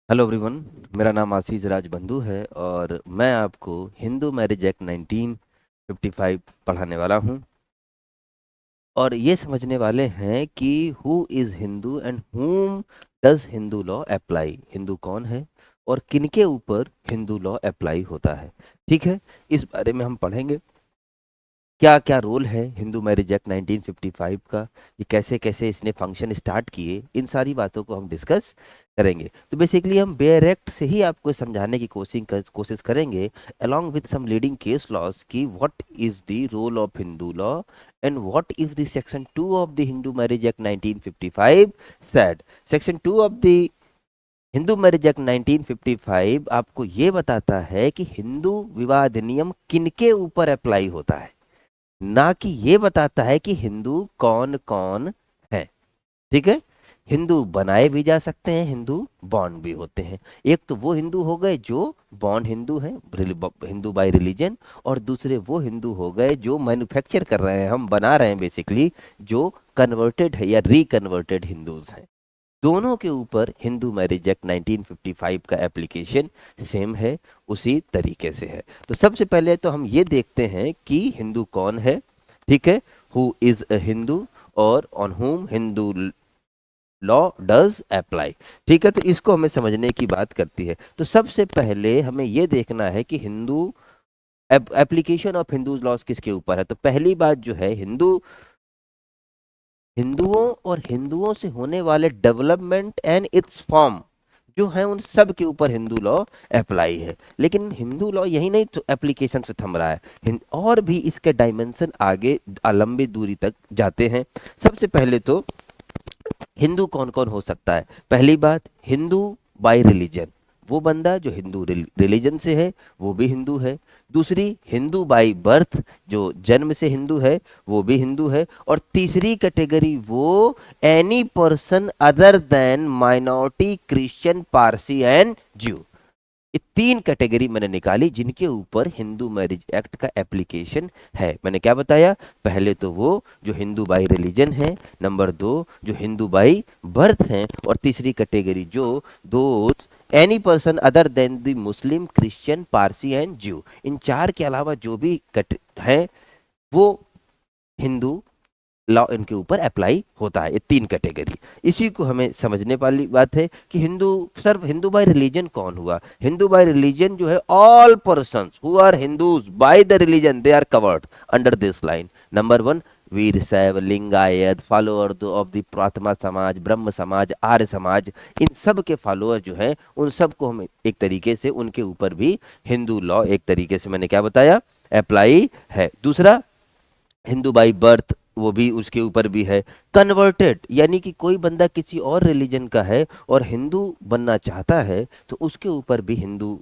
Hello everyone. मेरा नाम आशीष राज बंधु है और मैं आपको हिंदू मैरिज एक्ट 1955 पढ़ाने वाला हूं। और ये समझने वाले हैं कि who is Hindu and whom does Hindu law apply. Hindu कौन है और किनके ऊपर हिंदू लॉ अप्लाई होता है। ठीक है, इस बारे में हम पढ़ेंगे। क्या क्या रोल है हिंदू मैरिज एक्ट 1955 का, ये कैसे कैसे इसने फंक्शन स्टार्ट किए, इन सारी बातों को हम डिस्कस करेंगे। तो बेसिकली हम बेयर एक्ट से ही आपको समझाने की कोशिश करेंगे along with some leading case laws कि what is the role of Hindu law and what if the section 2 of the Hindu Marriage Act 1955 said। section 2 of the Hindu marriage act 1955 आपको ये बताता है कि हिंदू विवाह अधिनियम किनके ऊपर अप्लाई होता है, ना कि ये बताता है कि हिंदू कौन कौन है। ठीक है, हिंदू बनाए भी जा सकते हैं, हिंदू बॉर्न भी होते हैं। एक तो वो हिंदू हो गए जो बॉर्न हिंदू हैं, हिंदू बाय रिलीजन, और दूसरे वो हिंदू हो गए जो मैन्युफैक्चर कर रहे हैं, हम बना रहे हैं बेसिकली, जो कन्वर्टेड है या रिकन्वर्टेड हिंदूज हैं। दोनों के ऊपर हिंदू मैरिज एक्ट 1955 का एप्लीकेशन सेम है, उसी तरीके से है। तो सबसे पहले तो हम ये देखते हैं कि हिंदू कौन है। ठीक है, हु इज अ हिंदू और ऑन हुम हिंदू लॉ डज अप्लाई। ठीक है, तो इसको हमें समझने की बात करती है। तो सबसे पहले हमें ये देखना है कि Hindu application of Hindus laws किसके ऊपर है। तो पहली बात जो है, हिंदुओं और हिंदुओं से होने वाले डेवलपमेंट एंड इट्स फॉर्म जो है, उन सब के ऊपर हिंदू लॉ अप्लाई है। लेकिन हिंदू लॉ यही नहीं तो एप्लीकेशन से थम रहा है, और भी इसके डायमेंशन आगे लंबी दूरी तक जाते हैं। सबसे पहले तो हिंदू कौन कौन हो सकता है। पहली बात, हिंदू बाय रिलीजन, वो बंदा जो हिंदू रिलीजन से है वो भी हिंदू है। दूसरी, हिंदू बाय बर्थ, जो जन्म से हिंदू है वो भी हिंदू है। और तीसरी कैटेगरी, वो any person other than minority Christian Parsi and ज्यू। ये तीन कैटेगरी मैंने निकाली जिनके ऊपर हिंदू मैरिज एक्ट का एप्लीकेशन है। मैंने क्या बताया, पहले तो वो जो हिंदू बाई रिलीजन है, नंबर दो जो हिंदू बाई बर्थ हैं, और तीसरी कैटेगरी जो दो any person other than the Muslim Christian Parsi and ज्यू। इन चार के अलावा जो भी है वो हिंदू लॉ इनके ऊपर अप्लाई होता है। ये तीन कैटेगरी, इसी को हमें समझने वाली बात है कि Hindu, sir Hindu by religion कौन हुआ। हिंदू बाय रिलीजन जो है, all persons who are Hindus by the religion they are covered under this line. Number one, Veera Shaiva Lingayat follower of the प्रार्थना समाज, ब्रह्म समाज, आर्य समाज, इन सब के फॉलोअर जो हैं उन सब को हम एक तरीके से, उनके ऊपर भी हिंदू लॉ एक तरीके से, मैंने क्या बताया, अप्लाई है। दूसरा, हिंदू बाई बर्थ, वो भी उसके ऊपर भी है। कन्वर्टेड, यानी कि कोई बंदा किसी और रिलीजन का है और हिंदू बनना चाहता है तो उसके ऊपर भी हिंदू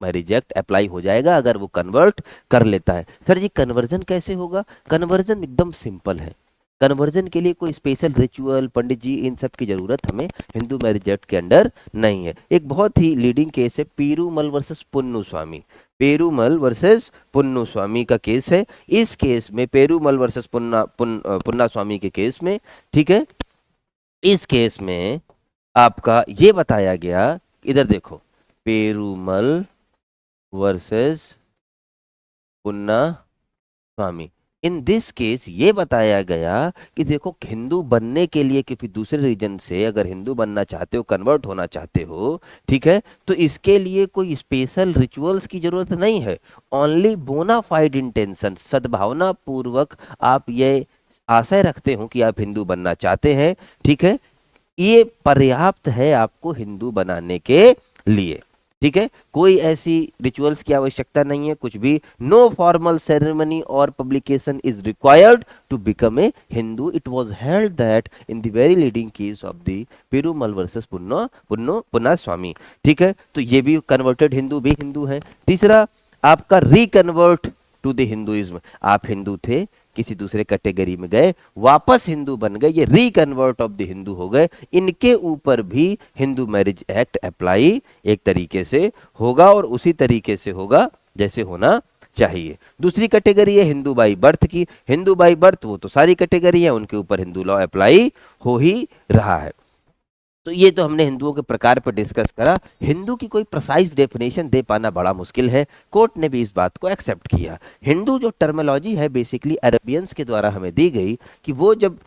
मैरिज एक्ट अप्लाई हो जाएगा अगर वो कन्वर्ट कर लेता है। सर जी कन्वर्जन कैसे होगा। कन्वर्जन एकदम सिंपल है। कन्वर्जन के लिए कोई स्पेशल रिचुअल, पंडित जी, इन सब की जरूरत हमें हिंदू मैरिज एक्ट के अंडर नहीं है। एक बहुत ही लीडिंग केस है पेरूमल वर्सेस पुन्नु स्वामी। पेरूमल वर्सेस पुन्नु स्वामी का केस है। इस केस में, पेरूमल वर्सेस पुन्ना स्वामी के केस में, ठीक है, इस केस में आपका ये बताया गया, इधर देखो, Perumal versus Punna Swami. In this case ये बताया गया कि देखो, हिंदू बनने के लिए किसी दूसरे रीजन से अगर हिंदू बनना चाहते हो, कन्वर्ट होना चाहते हो, ठीक है, तो इसके लिए कोई स्पेशल रिचुअल्स की जरूरत नहीं है। ओनली बोनाफाइड इंटेंशन, सद्भावना पूर्वक आप ये आशय रखते हो कि आप हिंदू बनना चाहते हैं, ठीक है, ये पर्याप्त है आपको हिंदू बनाने के लिए। ठीक है, कोई ऐसी रिचुअल्स की आवश्यकता नहीं है, कुछ भी। नो फॉर्मल सेरेमनी और publication is required to become a Hindu. It was held that in the very leading case of the Perumal versus Punna Swami. ठीक है, तो ये भी कन्वर्टेड हिंदू भी हिंदू है। तीसरा, आपका रिकन्वर्ट टू द हिंदुइज्म, आप हिंदू थे, किसी दूसरे कैटेगरी में गए, वापस हिंदू बन गए, ये रिकन्वर्ट ऑफ द हिंदू हो गए। इनके ऊपर भी हिंदू मैरिज एक्ट अप्लाई एक तरीके से होगा और उसी तरीके से होगा जैसे होना चाहिए। दूसरी कैटेगरी है हिंदू बाई बर्थ की। हिंदू बाई बर्थ वो तो सारी कैटेगरी है, उनके ऊपर हिंदू लॉ अप्लाई हो ही रहा है। तो ये तो हमने हिंदुओं के प्रकार पर डिस्कस करा। हिंदू की कोई प्रिसाइज डेफिनेशन दे पाना बड़ा मुश्किल है, कोर्ट ने भी इस बात को एक्सेप्ट किया। हिंदू जो टर्मिनोलॉजी है बेसिकली अरबियंस के द्वारा हमें दी गई, कि वो जब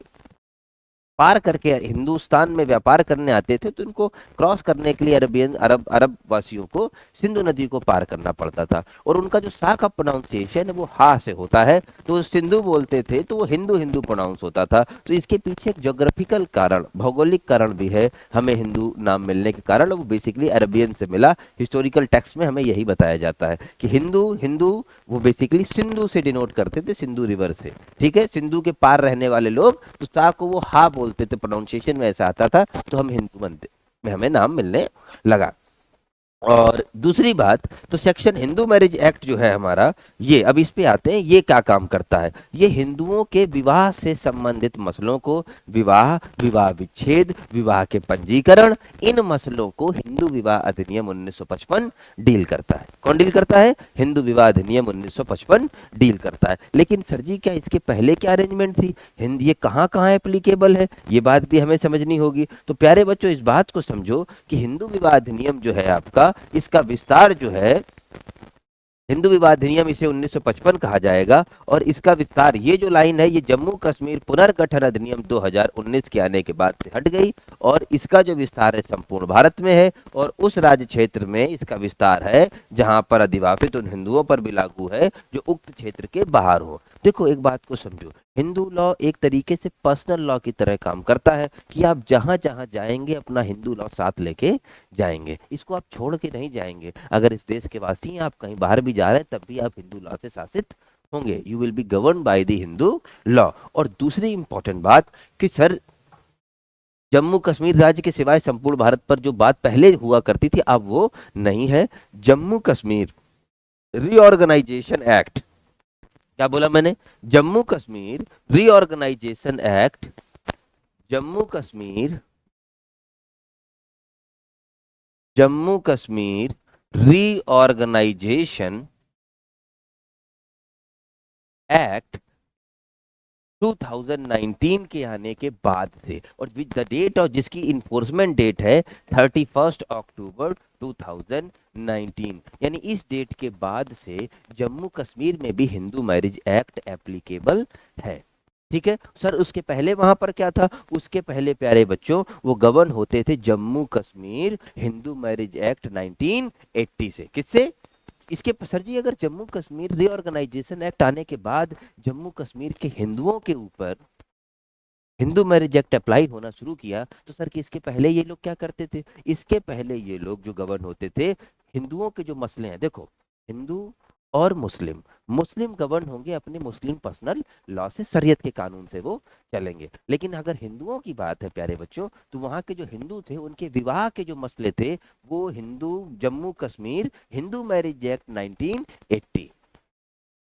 पार करके हिंदुस्तान में व्यापार करने आते थे तो इनको क्रॉस करने के लिए अरबियन अरब अरब वासियों को सिंधु नदी को पार करना पड़ता था, और उनका जो सा का प्रोनाउंसिएशन है वो हा से होता है, तो सिंधु बोलते थे तो वो हिंदू हिंदू प्रोनाउंस होता था। तो इसके पीछे एक ज्योग्राफिकल कारण, भौगोलिक कारण भी है हमें हिंदू नाम मिलने के कारण, वो बेसिकली अरबियन से मिला। हिस्टोरिकल टेक्स्ट में हमें यही बताया जाता है कि हिंदू हिंदू वो बेसिकली सिंधु से डिनोट करते थे, सिंधु रिवर से। ठीक है, सिंधु के पार रहने वाले लोग तो सा को वो हा बोलते थे, प्रोनाउंसिएशन में ऐसा आता था, तो हम हिंदू बनते में हमें नाम मिलने लगा। और दूसरी बात, तो सेक्शन हिंदू मैरिज एक्ट जो है हमारा, ये अब इस पे आते हैं, ये क्या काम करता है। ये हिंदुओं के विवाह से संबंधित मसलों को, विवाह, विवाह विच्छेद, विवाह के पंजीकरण, इन मसलों को हिंदू विवाह अधिनियम 1955 डील करता है। कौन डील करता है? हिंदू विवाह अधिनियम 1955 डील करता है। लेकिन सर जी क्या इसके पहले क्या अरेंजमेंट थी, हिंद ये कहाँ कहाँ एप्लीकेबल है, ये बात भी हमें समझनी होगी। तो प्यारे बच्चों इस बात को समझो कि हिंदू विवाह अधिनियम जो है आपका, इसका विस्तार जो है, हिंदू विवाह अधिनियम इसे 1955 कहा जाएगा, और इसका विस्तार, ये जो लाइन है, ये जम्मू कश्मीर पुनर्गठन अधिनियम 2019 के आने के बाद से हट गई, और इसका जो विस्तार है संपूर्ण भारत में है, और उस राज्य क्षेत्र में इसका विस्तार है जहां पर अधिवासित उन हिंदुओं पर भी लागू है जो उक्त क्षेत्र के बाहर हो। देखो एक बात को समझो, हिंदू लॉ एक तरीके से पर्सनल लॉ की तरह काम करता है, कि आप जहां जहां जाएंगे अपना हिंदू लॉ साथ लेके जाएंगे, इसको आप छोड़ के नहीं जाएंगे। अगर इस देश के वासी हैं, आप कहीं बाहर भी जा रहे हैं, तब भी आप हिंदू लॉ से शासित होंगे, you will be govern by the Hindu law. और दूसरी इंपॉर्टेंट बात कि सर जम्मू कश्मीर राज्य के सिवाय संपूर्ण भारत पर जो बात पहले हुआ करती थी अब वो नहीं है। जम्मू कश्मीर रीऑर्गेनाइजेशन एक्ट, क्या बोला मैंने? Jammu Kashmir reorganisation act, Jammu Kashmir, Jammu Kashmir reorganisation act 2019 के आने के बाद से, और द डेट और जिसकी इन्फोर्समेंट डेट है 31 अक्टूबर 2019, यानी इस डेट के बाद से जम्मू कश्मीर में भी हिंदू मैरिज एक्ट एप्लीकेबल है। ठीक है सर, उसके पहले वहां पर क्या था? उसके पहले प्यारे बच्चों वो गवर्न होते थे जम्मू कश्मीर हिंदू मैरिज एक्ट 1980 से। किससे? इसके सर जी अगर जम्मू कश्मीर रीऑर्गेनाइजेशन एक्ट आने के बाद जम्मू कश्मीर के हिंदुओं के ऊपर हिंदू मैरिज एक्ट अप्लाई होना शुरू किया, तो सर कि इसके पहले ये लोग क्या करते थे? इसके पहले ये लोग जो गवर्न होते थे, हिंदुओं के जो मसले हैं, देखो हिंदू और मुस्लिम, मुस्लिम गवर्न होंगे अपने मुस्लिम पर्सनल लॉ से, शरीयत के कानून से वो चलेंगे। लेकिन अगर हिंदुओं की बात है प्यारे बच्चों, तो वहां के जो हिंदू थे उनके विवाह के जो मसले थे वो हिंदू जम्मू कश्मीर हिंदू मैरिज एक्ट 1980,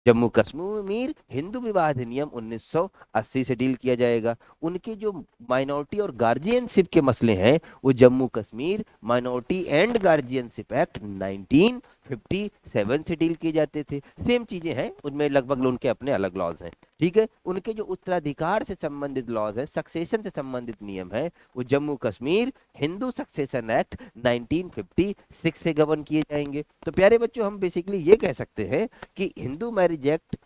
जम्मू कश्मीर हिंदू विवाह अधिनियम 1980 से डील किया जाएगा। उनके जो माइनॉरिटी और गार्जियनशिप के मसले हैं वो Jammu Kashmir minority and guardianship act 1957 से डील किए जाते थे। सेम चीजें हैं उनमें, लगभग उनके अपने अलग लॉज हैं। ठीक है, उनके जो उत्तराधिकार से संबंधित लॉज है, सक्सेशन से संबंधित नियम है, वो जम्मू कश्मीर हिंदू सक्सेशन एक्ट 1956 से गवर्न किए जाएंगे। तो प्यारे बच्चों हम बेसिकली ये कह सकते हैं कि हिंदू मैरिज एक्ट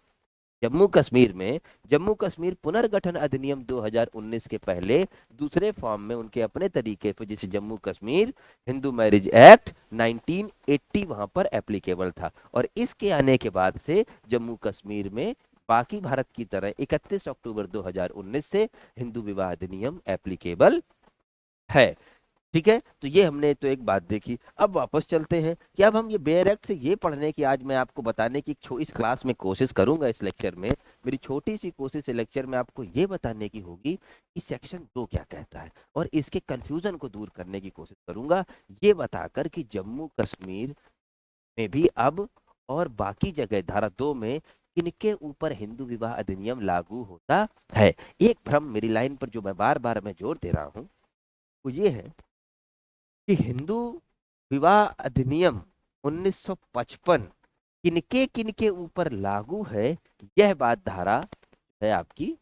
जम्मू कश्मीर में, जम्मू कश्मीर पुनर्गठन अधिनियम 2019 के पहले दूसरे फॉर्म में उनके अपने तरीके पर, जैसे जम्मू कश्मीर हिंदू मैरिज एक्ट 1980 वहां पर एप्लीकेबल था, और इसके आने के बाद से जम्मू कश्मीर में बाकी भारत की तरह 31 अक्टूबर 2019 से हिंदू विवाह अधिनियम एप्लीकेबल है। ठीक है, तो ये हमने तो एक बात देखी। अब वापस चलते हैं कि अब हम ये बेयर एक्ट से ये पढ़ने की, आज मैं आपको बताने की इस क्लास में कोशिश करूंगा, इस लेक्चर में मेरी छोटी सी कोशिश, इस लेक्चर में आपको ये बताने की होगी कि सेक्शन 2 क्या कहता है, और इसके कंफ्यूजन को दूर करने की कोशिश करूंगा, ये बताकर कि जम्मू कश्मीर में भी अब और बाकी जगह धारा 2 में किनके ऊपर हिंदू विवाह अधिनियम लागू होता है। एक भ्रम मेरी लाइन पर जो मैं बार बार मैं जोर दे रहा हूं वो ये है कि हिंदू विवाह अधिनियम 1955 किनके किनके ऊपर लागू है, यह बात धारा है आपकी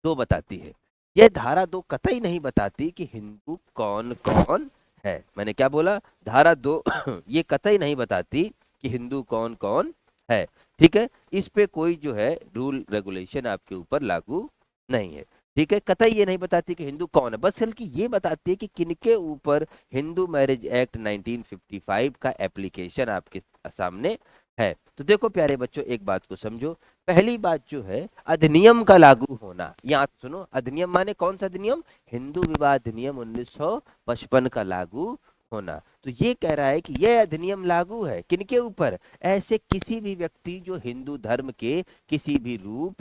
2 बताती है। यह धारा 2 कतई नहीं बताती कि हिंदू कौन कौन है। मैंने क्या बोला, धारा 2 ये कतई नहीं बताती कि हिंदू कौन कौन है। ठीक है, इस पे कोई जो है रूल रेगुलेशन आपके ऊपर लागू नहीं है। ठीक है, कतई ये नहीं बताती कि हिंदू कौन है, बस बल्कि ये बताती है कि किनके ऊपर हिंदू मैरिज एक्ट 1955 का एप्लीकेशन आपके सामने है। तो देखो प्यारे बच्चों, एक बात को समझो। पहली बात जो है अधिनियम का लागू होना, यहाँ सुनो, अधिनियम माने कौन सा अधिनियम, हिंदू विवाह अधिनियम 1955 का लागू होना। तो ये कह रहा है कि यह अधिनियम लागू है किनके ऊपर, ऐसे किसी भी व्यक्ति जो हिंदू धर्म के किसी भी रूप,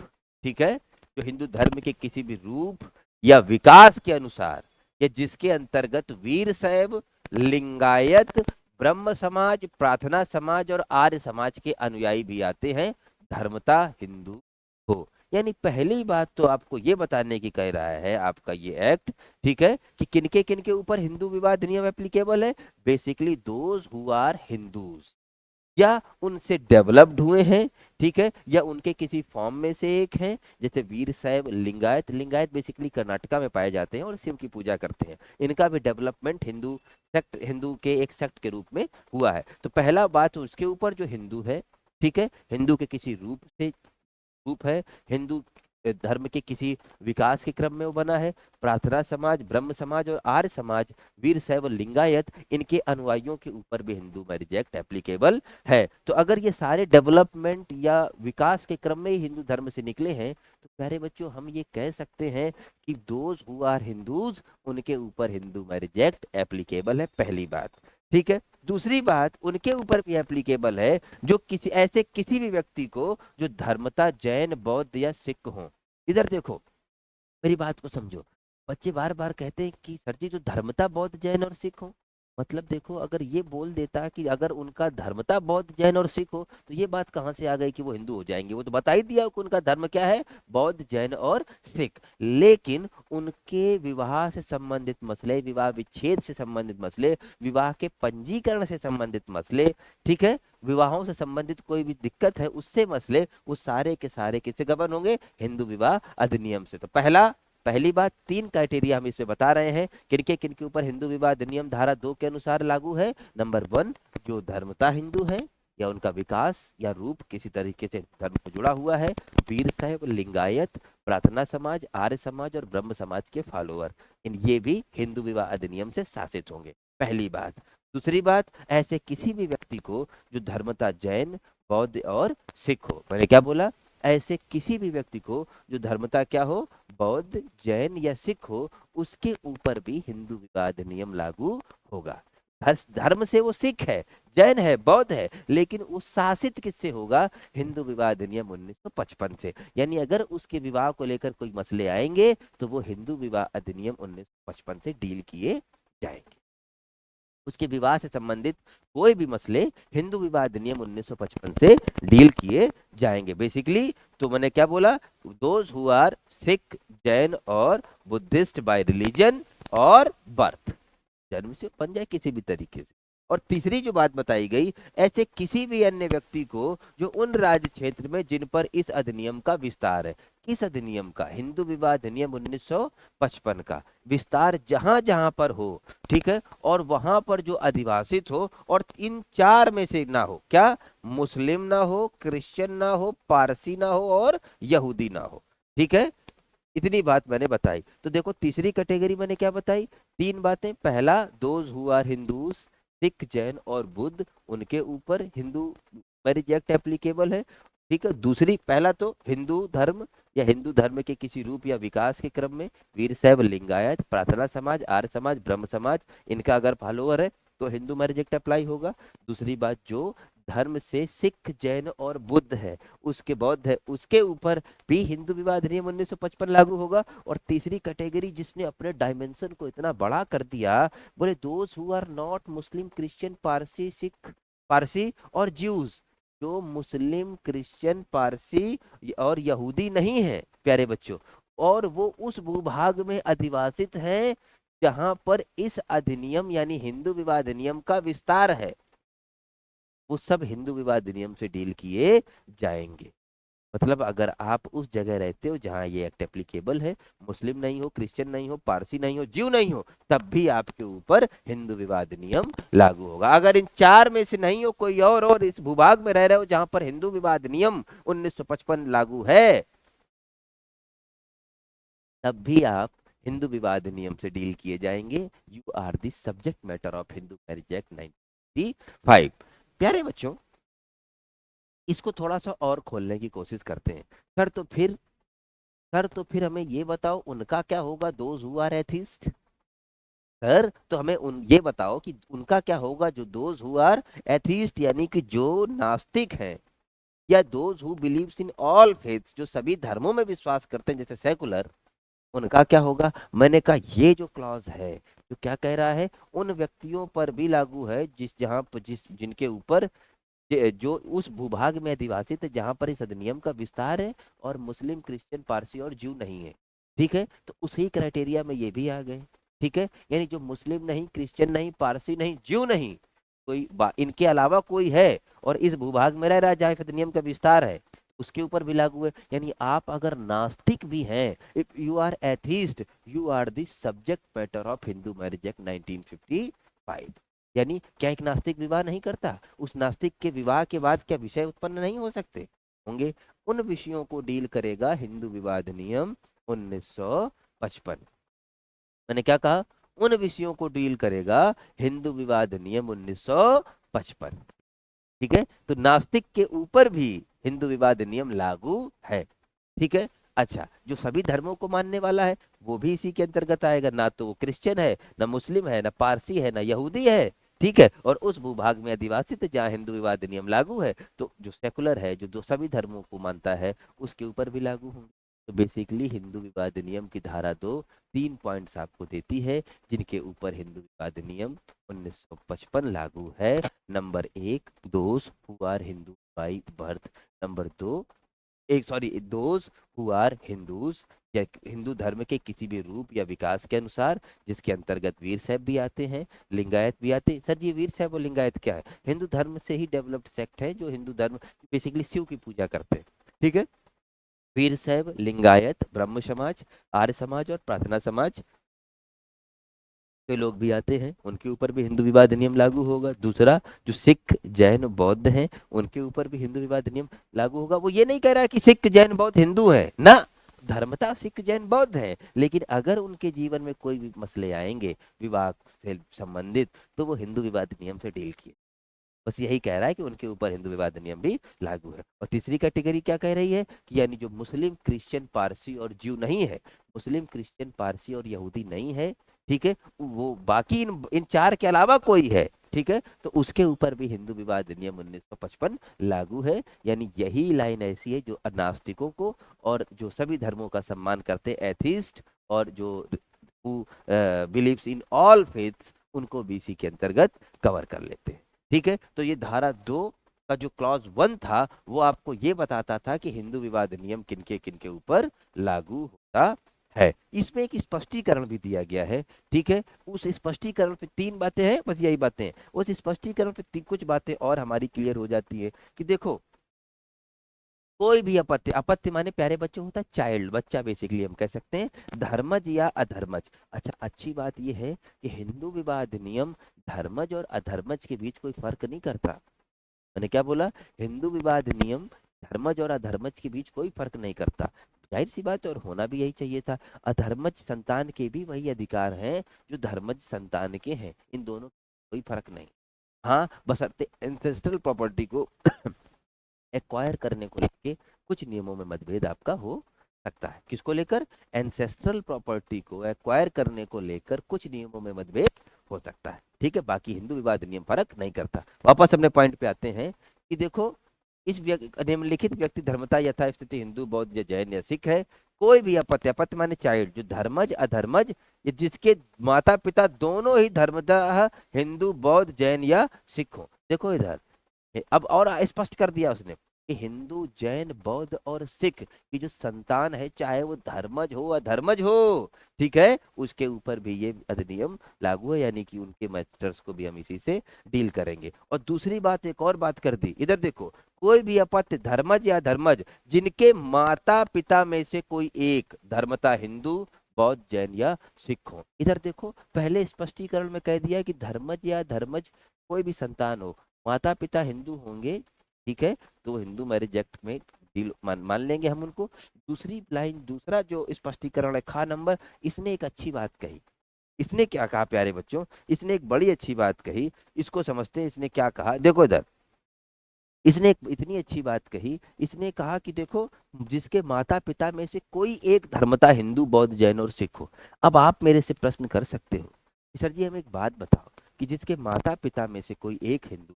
ठीक है, जो हिंदू धर्म के किसी भी रूप या विकास के अनुसार या जिसके अंतर्गत वीर शैव, लिंगायत, ब्रह्म समाज, प्रार्थना समाज और आर्य समाज के अनुयायी भी आते हैं, धर्मता हिंदू हो। यानी पहली बात तो आपको ये बताने की कह रहा है आपका ये एक्ट, ठीक है, कि किनके किनके ऊपर हिंदू विवाह अधिनियम एप्लीकेबल है, basically those who are Hindus या उनसे डेवलप्ड हुए हैं, ठीक है, या उनके किसी फॉर्म में से एक हैं, जैसे वीर शैव, लिंगायत। लिंगायत बेसिकली कर्नाटका में पाए जाते हैं और शिव की पूजा करते हैं, इनका भी डेवलपमेंट हिंदू सेक्ट, हिंदू के एक सेक्ट के रूप में हुआ है। तो पहला बात उसके ऊपर जो हिंदू है, ठीक है, हिंदू के किसी रूप है, हिंदू धर्म के किसी विकास के क्रम में वो बना है, प्रार्थना समाज, ब्रह्म समाज और आर्य समाज, वीर शैव, लिंगायत, इनके अनुयायियों के ऊपर भी हिंदू मैरिज एक्ट एप्लीकेबल है। तो अगर ये सारे डेवलपमेंट या विकास के क्रम में ही हिंदू धर्म से निकले हैं, तो प्यारे बच्चों हम ये कह सकते हैं कि दोज हु आर हिंदूज, उनके ऊपर हिंदू मैरिज एक्ट एप्लीकेबल है, पहली बात। ठीक है, दूसरी बात, उनके ऊपर भी एप्लीकेबल है जो किसी ऐसे किसी भी व्यक्ति को जो धर्मता जैन, बौद्ध या सिख हो। इधर देखो, मेरी बात को समझो। बच्चे बार बार कहते हैं कि सर जी जो धर्मता बौद्ध जैन और सिख हो, मतलब देखो अगर ये बोल देता कि अगर उनका धर्मता बौद्ध जैन और सिख हो, तो ये बात कहाँ से आ गई कि वो हिंदू हो जाएंगे। वो तो बता ही दिया कि उनका धर्म क्या है, बौद्ध जैन और सिख। लेकिन उनके विवाह से संबंधित मसले, विवाह विच्छेद से संबंधित मसले, विवाह के पंजीकरण से संबंधित मसले, ठीक है, विवाहों से संबंधित कोई भी दिक्कत है उससे मसले, वो सारे के सारे किससे गवर्न होंगे, हिंदू विवाह अधिनियम से। तो पहली बात, 3 क्राइटेरिया हम इसमें बता रहे हैं किनके किनके ऊपर हिंदू विवाह अधिनियम धारा 2 के अनुसार लागू है। नंबर 1, जो धर्मता हिंदू है या उनका विकास या रूप किसी तरीके से धर्म से जुड़ा हुआ है, वीर शैव, लिंगायत, प्रार्थना समाज, आर्य समाज और ब्रह्म समाज के फॉलोअर, ये भी हिंदू विवाह अधिनियम से शासित होंगे, पहली बात। दूसरी बात, ऐसे किसी भी व्यक्ति को जो धर्मता जैन, बौद्ध और सिख हो। मैंने क्या बोला, ऐसे किसी भी व्यक्ति को जो धर्मता क्या हो, बौद्ध, जैन या सिख हो, उसके ऊपर भी हिंदू विवाह अधिनियम लागू होगा। धर्म से वो सिख है, जैन है, बौद्ध है, लेकिन वो शासित किससे होगा, हिंदू विवाह अधिनियम 1955 से। यानी अगर उसके विवाह को लेकर कोई मसले आएंगे तो वो हिंदू विवाह अधिनियम 1955 से डील किए जाएंगे। उसके विवाह से संबंधित कोई भी मसले हिंदू विवाह अधिनियम 1955 से डील किए जाएंगे बेसिकली। तो मैंने क्या बोला, those who are Sikh, Jain और बुद्धिस्ट बाय रिलीजन और बर्थ, जन्म से बन जाए किसी भी तरीके से। और तीसरी जो बात बताई गई, ऐसे किसी भी अन्य व्यक्ति को जो उन राज्य क्षेत्र में जिन पर इस अधिनियम का विस्तार है, किस अधिनियम का, हिंदू विवाह अधिनियम 1955 का विस्तार जहां जहां पर हो, ठीक है, और वहां पर जो अधिवासित हो, और इन 4 में से ना हो, क्या, मुस्लिम ना हो, क्रिश्चियन ना हो, पारसी ना हो और यहूदी ना हो। ठीक है, इतनी बात मैंने बताई। तो देखो तीसरी कैटेगरी मैंने क्या बताई, 3 बातें। पहला, those who are Hindus, Sikh, Jain और बुद्ध, उनके ऊपर हिंदू मैरिज एक्ट एप्लीकेबल है। ठीक है, दूसरी, पहला तो हिंदू धर्म या हिंदू धर्म के किसी रूप या विकास के क्रम में वीर शैव, लिंगायत, प्रार्थना समाज, आर्य समाज, ब्रह्म समाज, इनका अगर फॉलोअर है तो हिंदू मैरिज एक्ट अप्लाई होगा। दूसरी बात, जो धर्म से सिख, जैन और बुद्ध है, उसके बौद्ध है, उसके ऊपर भी हिंदू विवाह अधिनियम 1955 लागू होगा। और तीसरी कैटेगरी जिसने अपने डायमेंशन को इतना बड़ा कर दिया, बोले those who are not Muslim, Christian, Parsi, Sikh, Parsi और ज्यूज, जो मुस्लिम, क्रिश्चियन, पारसी और यहूदी नहीं है प्यारे बच्चों, और वो उस भूभाग में अधिवासित हैं जहां पर इस अधिनियम यानी हिंदू विवाह अधिनियम का विस्तार है, वो सब हिंदू विवाह अधिनियम से डील किए जाएंगे। मतलब अगर आप उस जगह रहते हो जहाँ ये एक्ट एप्लीकेबल है, मुस्लिम नहीं हो, क्रिश्चियन नहीं हो, पारसी नहीं हो, ज्यू नहीं हो, तब भी आपके ऊपर हिंदू विवाद नियम लागू होगा। अगर इन चार में से नहीं हो कोई और इस भूभाग में रह रहे हो जहां पर हिंदू विवाद नियम 1955 लागू है, तब भी आप हिंदू विवाद नियम से डील किए जाएंगे। You are the subject matter of Hindu marriage act 1955। प्यारे बच्चों, इसको थोड़ा सा और खोलने की कोशिश करते हैं। सर तो फिर सर तो फिर हमें ये बताओ उनका क्या होगा, those who are atheist. Sir तो हमें ये बताओ कि उनका क्या होगा जो दोज हु आर एथिस्ट, यानी कि जो नास्तिक हैं, या those who believes in all faiths, जो सभी धर्मों में विश्वास करते हैं जैसे सेकुलर, उनका क्या होगा। मैंने कहा ये जो क्लॉज है, जो क्या कह रहा है, उन व्यक्तियों पर भी लागू है जिनके ऊपर जो उस भूभाग में अधिवासित है जहां पर इस अधिनियम का विस्तार है, और मुस्लिम, क्रिश्चियन, पारसी और ज्यू नहीं है। ठीक है, तो उसी क्राइटेरिया में ये भी आ गए। ठीक है, यानी जो मुस्लिम नहीं, क्रिश्चियन नहीं, पारसी नहीं, ज्यू नहीं, इनके अलावा कोई है और इस भूभाग में रह रहा है जहाँ इस अधिनियम का विस्तार है, उसके ऊपर भी लागू है। यानी आप अगर नास्तिक भी हैं, if you are atheist, you are the subject matter of Hindu marriage act 1955। यानी क्या एक नास्तिक विवाह नहीं करता, उस नास्तिक के विवाह के बाद क्या विषय उत्पन्न नहीं हो सकते, होंगे। उन विषयों को डील करेगा हिंदू विवाद नियम 1955। मैंने क्या कहा, उन विषयों को डील करेगा हिंदू विवाद नियम 1955। ठीक है, तो नास्तिक के ऊपर भी हिंदू विवाद नियम लागू है। ठीक है, अच्छा, जो सभी धर्मों को मानने वाला है वो भी इसी के अंतर्गत आएगा। ना तो वो क्रिश्चियन है, ना मुस्लिम है, ना पारसी है, ना यहूदी है। ठीक है, और उस भूभाग में आदिवासी थे जहाँ हिंदू विवाद नियम लागू है, तो जो सेकुलर है, जो सभी धर्मों को मानता है, उसके ऊपर भी लागू होंगे। तो बेसिकली हिंदू विवाद नियम की धारा 2 3 पॉइंट्स आपको देती है जिनके ऊपर हिंदू विवाद नियम 1955 लागू है। Number 1, those who are Hindu by birth. Number 2, एक sorry those who are Hindus, या हिंदू धर्म के किसी भी रूप या विकास के अनुसार, जिसके अंतर्गत वीर शैव भी आते हैं, लिंगायत भी आते हैं। सर जी, वीर शैव और लिंगायत क्या है? हिंदू धर्म से ही डेवलप्ड सेक्ट है जो हिंदू धर्म बेसिकली शिव की पूजा करते हैं। ठीक है, वीर शैव, लिंगायत, ब्रह्म समाज, आर्य समाज और प्रार्थना समाज के लोग भी आते हैं, उनके ऊपर भी हिंदू विवाद नियम लागू होगा। दूसरा, जो सिख, जैन, बौद्ध हैं, उनके ऊपर भी हिंदू विवाद नियम लागू होगा। वो ये नहीं कह रहा है कि सिख, जैन, बौद्ध हिंदू है ना, धर्मता सिख, जैन, बौद्ध है, लेकिन अगर उनके जीवन में कोई भी मसले आएंगे विवाह से संबंधित, तो वो हिंदू विवाद नियम से डील किए। बस यही कह रहा है कि उनके ऊपर हिंदू विवाद नियम भी लागू है। और तीसरी कैटेगरी क्या कह रही है कि यानी जो मुस्लिम, क्रिश्चियन, पारसी और ज्यू नहीं है, मुस्लिम, क्रिश्चियन, पारसी और यहूदी नहीं है, ठीक है, वो बाकी इन चार के अलावा कोई है, ठीक है, तो उसके ऊपर भी हिंदू विवाद नियम 1955 लागू है। यानी यही लाइन ऐसी है जो नास्तिकों को और जो सभी धर्मों का सम्मान करते हैं, एथिस्ट, और जो बिलीव्स इन ऑल फेथ्स, उनको भी इसी के अंतर्गत कवर कर लेते हैं। ठीक है, तो ये धारा 2 का जो क्लॉज 1 था वो आपको ये बताता था कि हिंदू विवाद नियम किनके किनके ऊपर लागू होता है। इसमें एक स्पष्टीकरण भी दिया गया है। ठीक है, उस स्पष्टीकरण पे 3 बातें हैं, बस यही बातें हैं। उस स्पष्टीकरण पे कुछ बातें और हमारी क्लियर हो जाती है कि देखो, कोई भी अपत्य, अपत्य माने प्यारे बच्चों होता है चाइल्ड, बच्चा बेसिकली हम कह सकते हैं, धर्मज या अधर्मज। अच्छा, अच्छी बात यह है कि हिंदू विवाद नियम धर्मज और अधर्मज के बीच कोई फर्क नहीं करता। मैंने क्या बोला? हिंदू विवाद नियम धर्मज और अधर्मज के बीच कोई फर्क नहीं करता। जाहिर सी बात है, और होना भी यही चाहिए था। अधर्मज संतान के भी वही अधिकार हैं जो धर्मज संतान के हैं, इन दोनों कोई फर्क नहीं। हाँ, बशर्ते एंसेस्ट्रल प्रॉपर्टी को एक्वायर करने को लेके कुछ नियमों में मतभेद आपका हो सकता है। किसको लेकर? एंसेस्ट्रल प्रॉपर्टी को एक्वायर करने को लेकर कुछ नियमों में मतभेद हो सकता है। ठीक है, बाकी हिंदू विवाद नियम फर्क नहीं करता। वापस अपने पॉइंट पे आते हैं कि देखो, इस निम्नलिखित व्यक्ति धर्मता यथास्थिति हिंदू, बौद्ध या जैन या सिख है, कोई भी अपत्य, अपत्य माने चाइल्ड, जो धर्मज अधर्मज, जिसके माता पिता दोनों ही धर्मतः हिंदू, बौद्ध, जैन या सिख हो। देखो इधर, अब और स्पष्ट कर दिया उसने, कि हिंदू, जैन, बौद्ध और सिख की जो संतान है, चाहे वो धर्मज हो अधर्मज हो, ठीक है, उसके ऊपर भी ये अधिनियम लागू है, यानी कि उनके मैटर्स को भी हम इसी से डील करेंगे। और दूसरी बात, एक और बात कर दी, इधर देखो, कोई भी अपत्य धर्मज या धर्मज जिनके माता पिता में से कोई एक धर्मता हिंदू, बौद्ध, जैन या सिख हो। इधर देखो, पहले स्पष्टीकरण में कह दिया कि धर्मज या धर्मज कोई भी संतान हो, माता पिता हिंदू होंगे, ठीक है, तो वो हिंदू मैरिज एक्ट में डील मान लेंगे हम उनको। दूसरी लाइन, दूसरा जो स्पष्टीकरण है, खा नंबर, इसने एक अच्छी बात कही। इसने क्या कहा प्यारे बच्चों, इसने एक बड़ी अच्छी बात कही, इसको समझते हैं इसने क्या कहा। देखो इधर, इसने एक इतनी अच्छी बात कही, इसने कहा कि देखो, जिसके माता पिता में से कोई एक धर्मता हिंदू, बौद्ध, जैन और सिख हो। अब आप मेरे से प्रश्न कर सकते हो कि सर जी हमें एक बात बताओ कि जिसके माता पिता में से कोई एक हिंदू,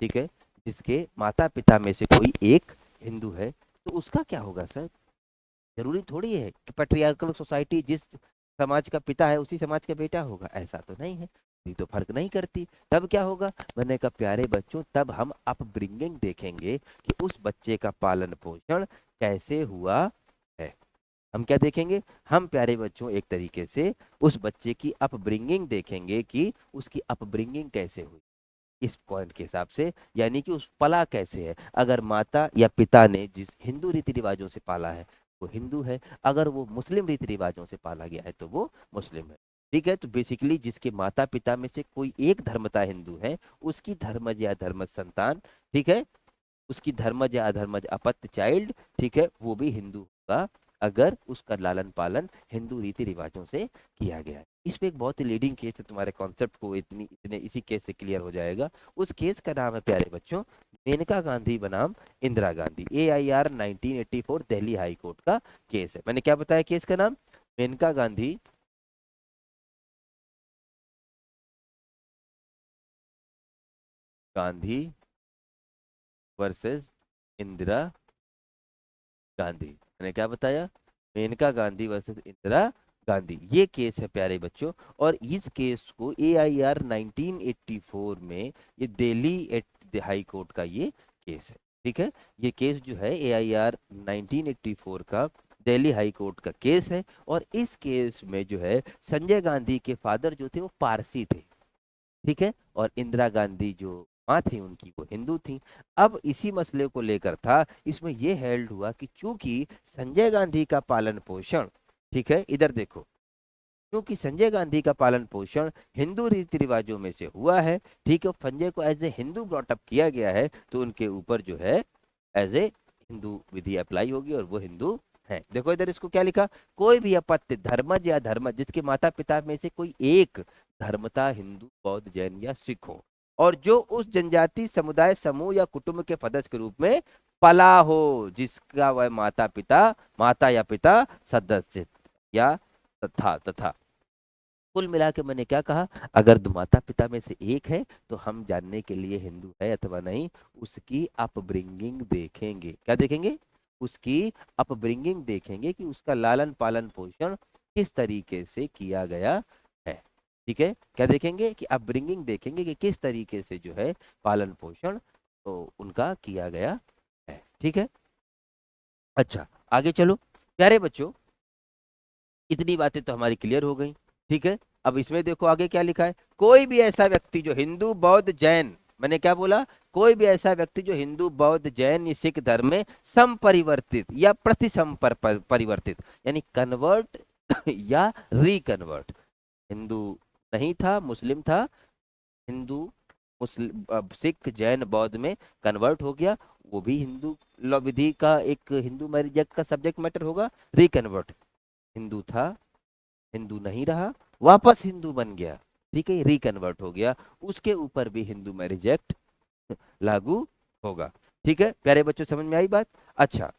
ठीक है, जिसके माता पिता में से कोई एक हिंदू है, तो उसका क्या होगा सर? जरूरी थोड़ी है कि पैट्रियार्कल सोसाइटी जिस समाज का पिता है उसी समाज का बेटा होगा, ऐसा तो नहीं है। ये तो फर्क नहीं करती। तब क्या होगा? मैंने कहा प्यारे बच्चों, तब हम अपब्रिंगिंग देखेंगे कि उस बच्चे का पालन पोषण कैसे हुआ है। हम क्या देखेंगे? हम प्यारे बच्चों एक तरीके से उस बच्चे की अपब्रिंगिंग देखेंगे कि उसकी अपब्रिंगिंग कैसे हुई इस पॉइंट के हिसाब से, यानी कि उस पला कैसे है। अगर माता या पिता ने जिस हिंदू रीति रिवाजों से पाला है वो हिंदू है, अगर वो मुस्लिम रीति रिवाजों से पाला गया है तो वो मुस्लिम है। ठीक है, तो बेसिकली जिसके माता पिता में से कोई एक धर्मता हिंदू है, उसकी धर्मज या धर्मज संतान, ठीक है, उसकी धर्मज या अधर्मज अपत्य चाइल्ड, ठीक है, वो भी हिंदू होगा अगर उसका लालन पालन हिंदू रीति रिवाजों से किया गया है। इसमें एक बहुत ही लीडिंग केस है, तुम्हारे कॉन्सेप्ट को इतनी इतने इसी केस से क्लियर हो जाएगा। उस केस का नाम है प्यारे बच्चों मेनका गांधी बनाम Indira Gandhi, AIR 1984, Delhi high court का केस है। मैंने क्या बताया केस का नाम? मेनका गांधी गांधी वर्सेस इंदिरा गांधी। मैंने क्या बताया? मेनका गांधी वर्सेस इंदिरा गांधी, ये केस है प्यारे बच्चों। और इस केस को AIR 1984 में, ये दिल्ली हाई कोर्ट का ये केस है, ठीक है। ये केस जो है AIR 1984 का दिल्ली हाई कोर्ट का केस है। और इस केस में जो है संजय गांधी के फादर जो थे वो पारसी थे, ठीक है, और इंदिरा गांधी जो माँ थी उनकी वो हिंदू थी। अब इसी मसले को लेकर था, इसमें ये हेल्ड हुआ कि चूंकि संजय गांधी का पालन पोषण, ठीक है, इधर देखो, क्योंकि संजय गांधी का पालन पोषण हिंदू रीति रिवाजों में से हुआ है, ठीक है, संजय को एज ए हिंदू ब्रॉटअप किया गया है, तो उनके ऊपर जो है एज ए हिंदू विधि अप्लाई होगी और वो हिंदू है। देखो इधर इसको क्या लिखा, कोई भी अपत्य धर्मज या धर्मज जिसके माता पिता में से कोई एक धर्मता हिंदू, बौद्ध, जैन या सिख हो, और जो उस जनजाति समुदाय समूह या कुटुंब के सदस्य के रूप में पला हो, जिसका वह माता या पिता सदस्य या तथा तथा कुल मिला के मैंने क्या कहा, अगर माता पिता में से एक है तो हम जानने के लिए हिंदू है अथवा नहीं, उसकी अपब्रिंगिंग देखेंगे। क्या देखेंगे? उसकी अपब्रिंगिंग देखेंगे कि उसका लालन पालन पोषण किस तरीके से किया गया है, ठीक है। क्या देखेंगे? कि अपब्रिंगिंग देखेंगे कि किस तरीके से जो है पालन पोषण तो उनका किया गया है, ठीक है। अच्छा, आगे चलो प्यारे बच्चों, इतनी बातें तो हमारी क्लियर हो गई, ठीक है। अब इसमें देखो आगे क्या लिखा है, कोई भी ऐसा व्यक्ति जो हिंदू, बौद्ध, जैन, मैंने क्या बोला, कोई भी ऐसा व्यक्ति जो हिंदू, बौद्ध, जैन या सिख धर्म में संपरिवर्तित या प्रतिसंपर परिवर्तित, यानी कन्वर्ट या रिकन्वर्ट, हिंदू नहीं था, मुस्लिम था, हिंदू, मुस्लिम, सिख, जैन, बौद्ध में कन्वर्ट हो गया, वो भी हिंदू लॉ विधि का एक हिंदू मैरिज एक्ट का सब्जेक्ट मैटर होगा। रिकन्वर्ट, हिंदू था, हिंदू नहीं रहा, वापस हिंदू बन गया, ठीक है, रिकन्वर्ट हो गया, उसके ऊपर भी हिंदू मैरिज एक्ट लागू होगा, ठीक है। प्यारे बच्चों समझ में आई बात? अच्छा,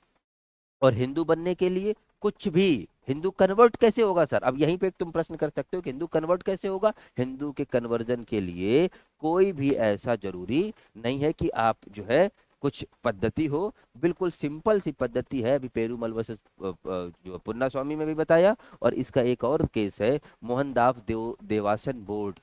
और हिंदू बनने के लिए कुछ भी, हिंदू कन्वर्ट कैसे होगा सर? अब यहीं पे एक तुम प्रश्न कर सकते हो कि हिंदू कन्वर्ट कैसे होगा। हिंदू के कन्वर्जन के लिए कोई भी ऐसा जरूरी नहीं है कि आप जो है कुछ पद्धति हो, बिल्कुल सिंपल सी पद्धति है। अभी पेरूमल वर्सेस जो पुन्ना स्वामी में भी बताया, और इसका एक और केस है मोहनदास देवासन बोर्ड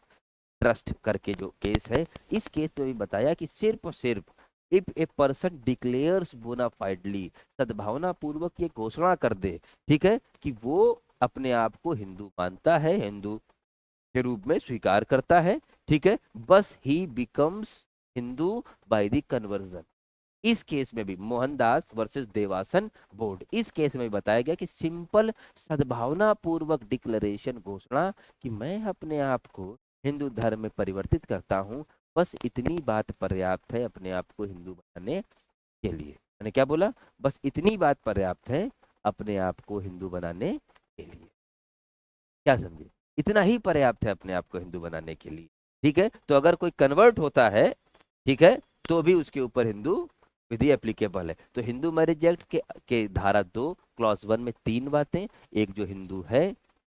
ट्रस्ट करके जो केस है, इस केस में भी बताया कि सिर्फ और सिर्फ इफ ए पर्सन डिक्लेयर्स बोनाफाइडली, सद्भावना पूर्वक ये घोषणा कर दे, ठीक है, कि वो अपने आप को हिंदू मानता है, हिंदू के रूप में स्वीकार करता है, ठीक है, बस ही becomes Hindu by the conversion. इस केस में भी मोहनदास वर्सेस देवासन बोर्ड, इस केस में भी बताया गया कि सिंपल सद्भावना पूर्वक डिक्लेरेशन, घोषणा कि मैं अपने आप को हिंदू धर्म में परिवर्तित करता हूं, बस इतनी बात पर्याप्त है अपने आप को हिंदू बनाने के लिए। मैंने क्या बोला? बस इतनी बात पर्याप्त है अपने आप को हिंदू बनाने के लिए। क्या समझे? इतना ही पर्याप्त है अपने आप को हिंदू बनाने के लिए, ठीक है। तो अगर कोई कन्वर्ट होता है, ठीक है, तो भी उसके ऊपर हिंदू विधि एप्लीकेबल है। तो हिंदू मैरिज एक्ट के धारा 2 क्लॉज 1 में 3 बातें, एक जो हिंदू है,